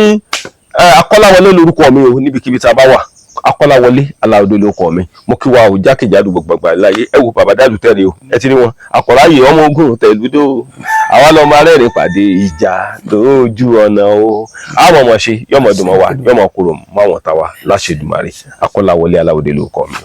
A: Akọ́láwọlé lórúkọ mi o níbikíbi tá a bá wà Akọ́láwọlé Aláòdé lórúkọ mi mo kí wá o jákèjádò gbogbo láyé ẹ wo bàbá Dálùtẹ̀ rè o ẹ ti rí wọn àkọ́ráyè ọmọ ogun tẹ̀lúdó àwa lọ́mọ arẹ́rìn pàdé ìjà lójú ọ̀nà o á mọ̀ ṣe yọmọdúnmọ́ wa yọmọ kúrò máwọn táwa láṣẹ Èdùmàrè Akọ́láwọlé Aláòdé lórúkọ mi.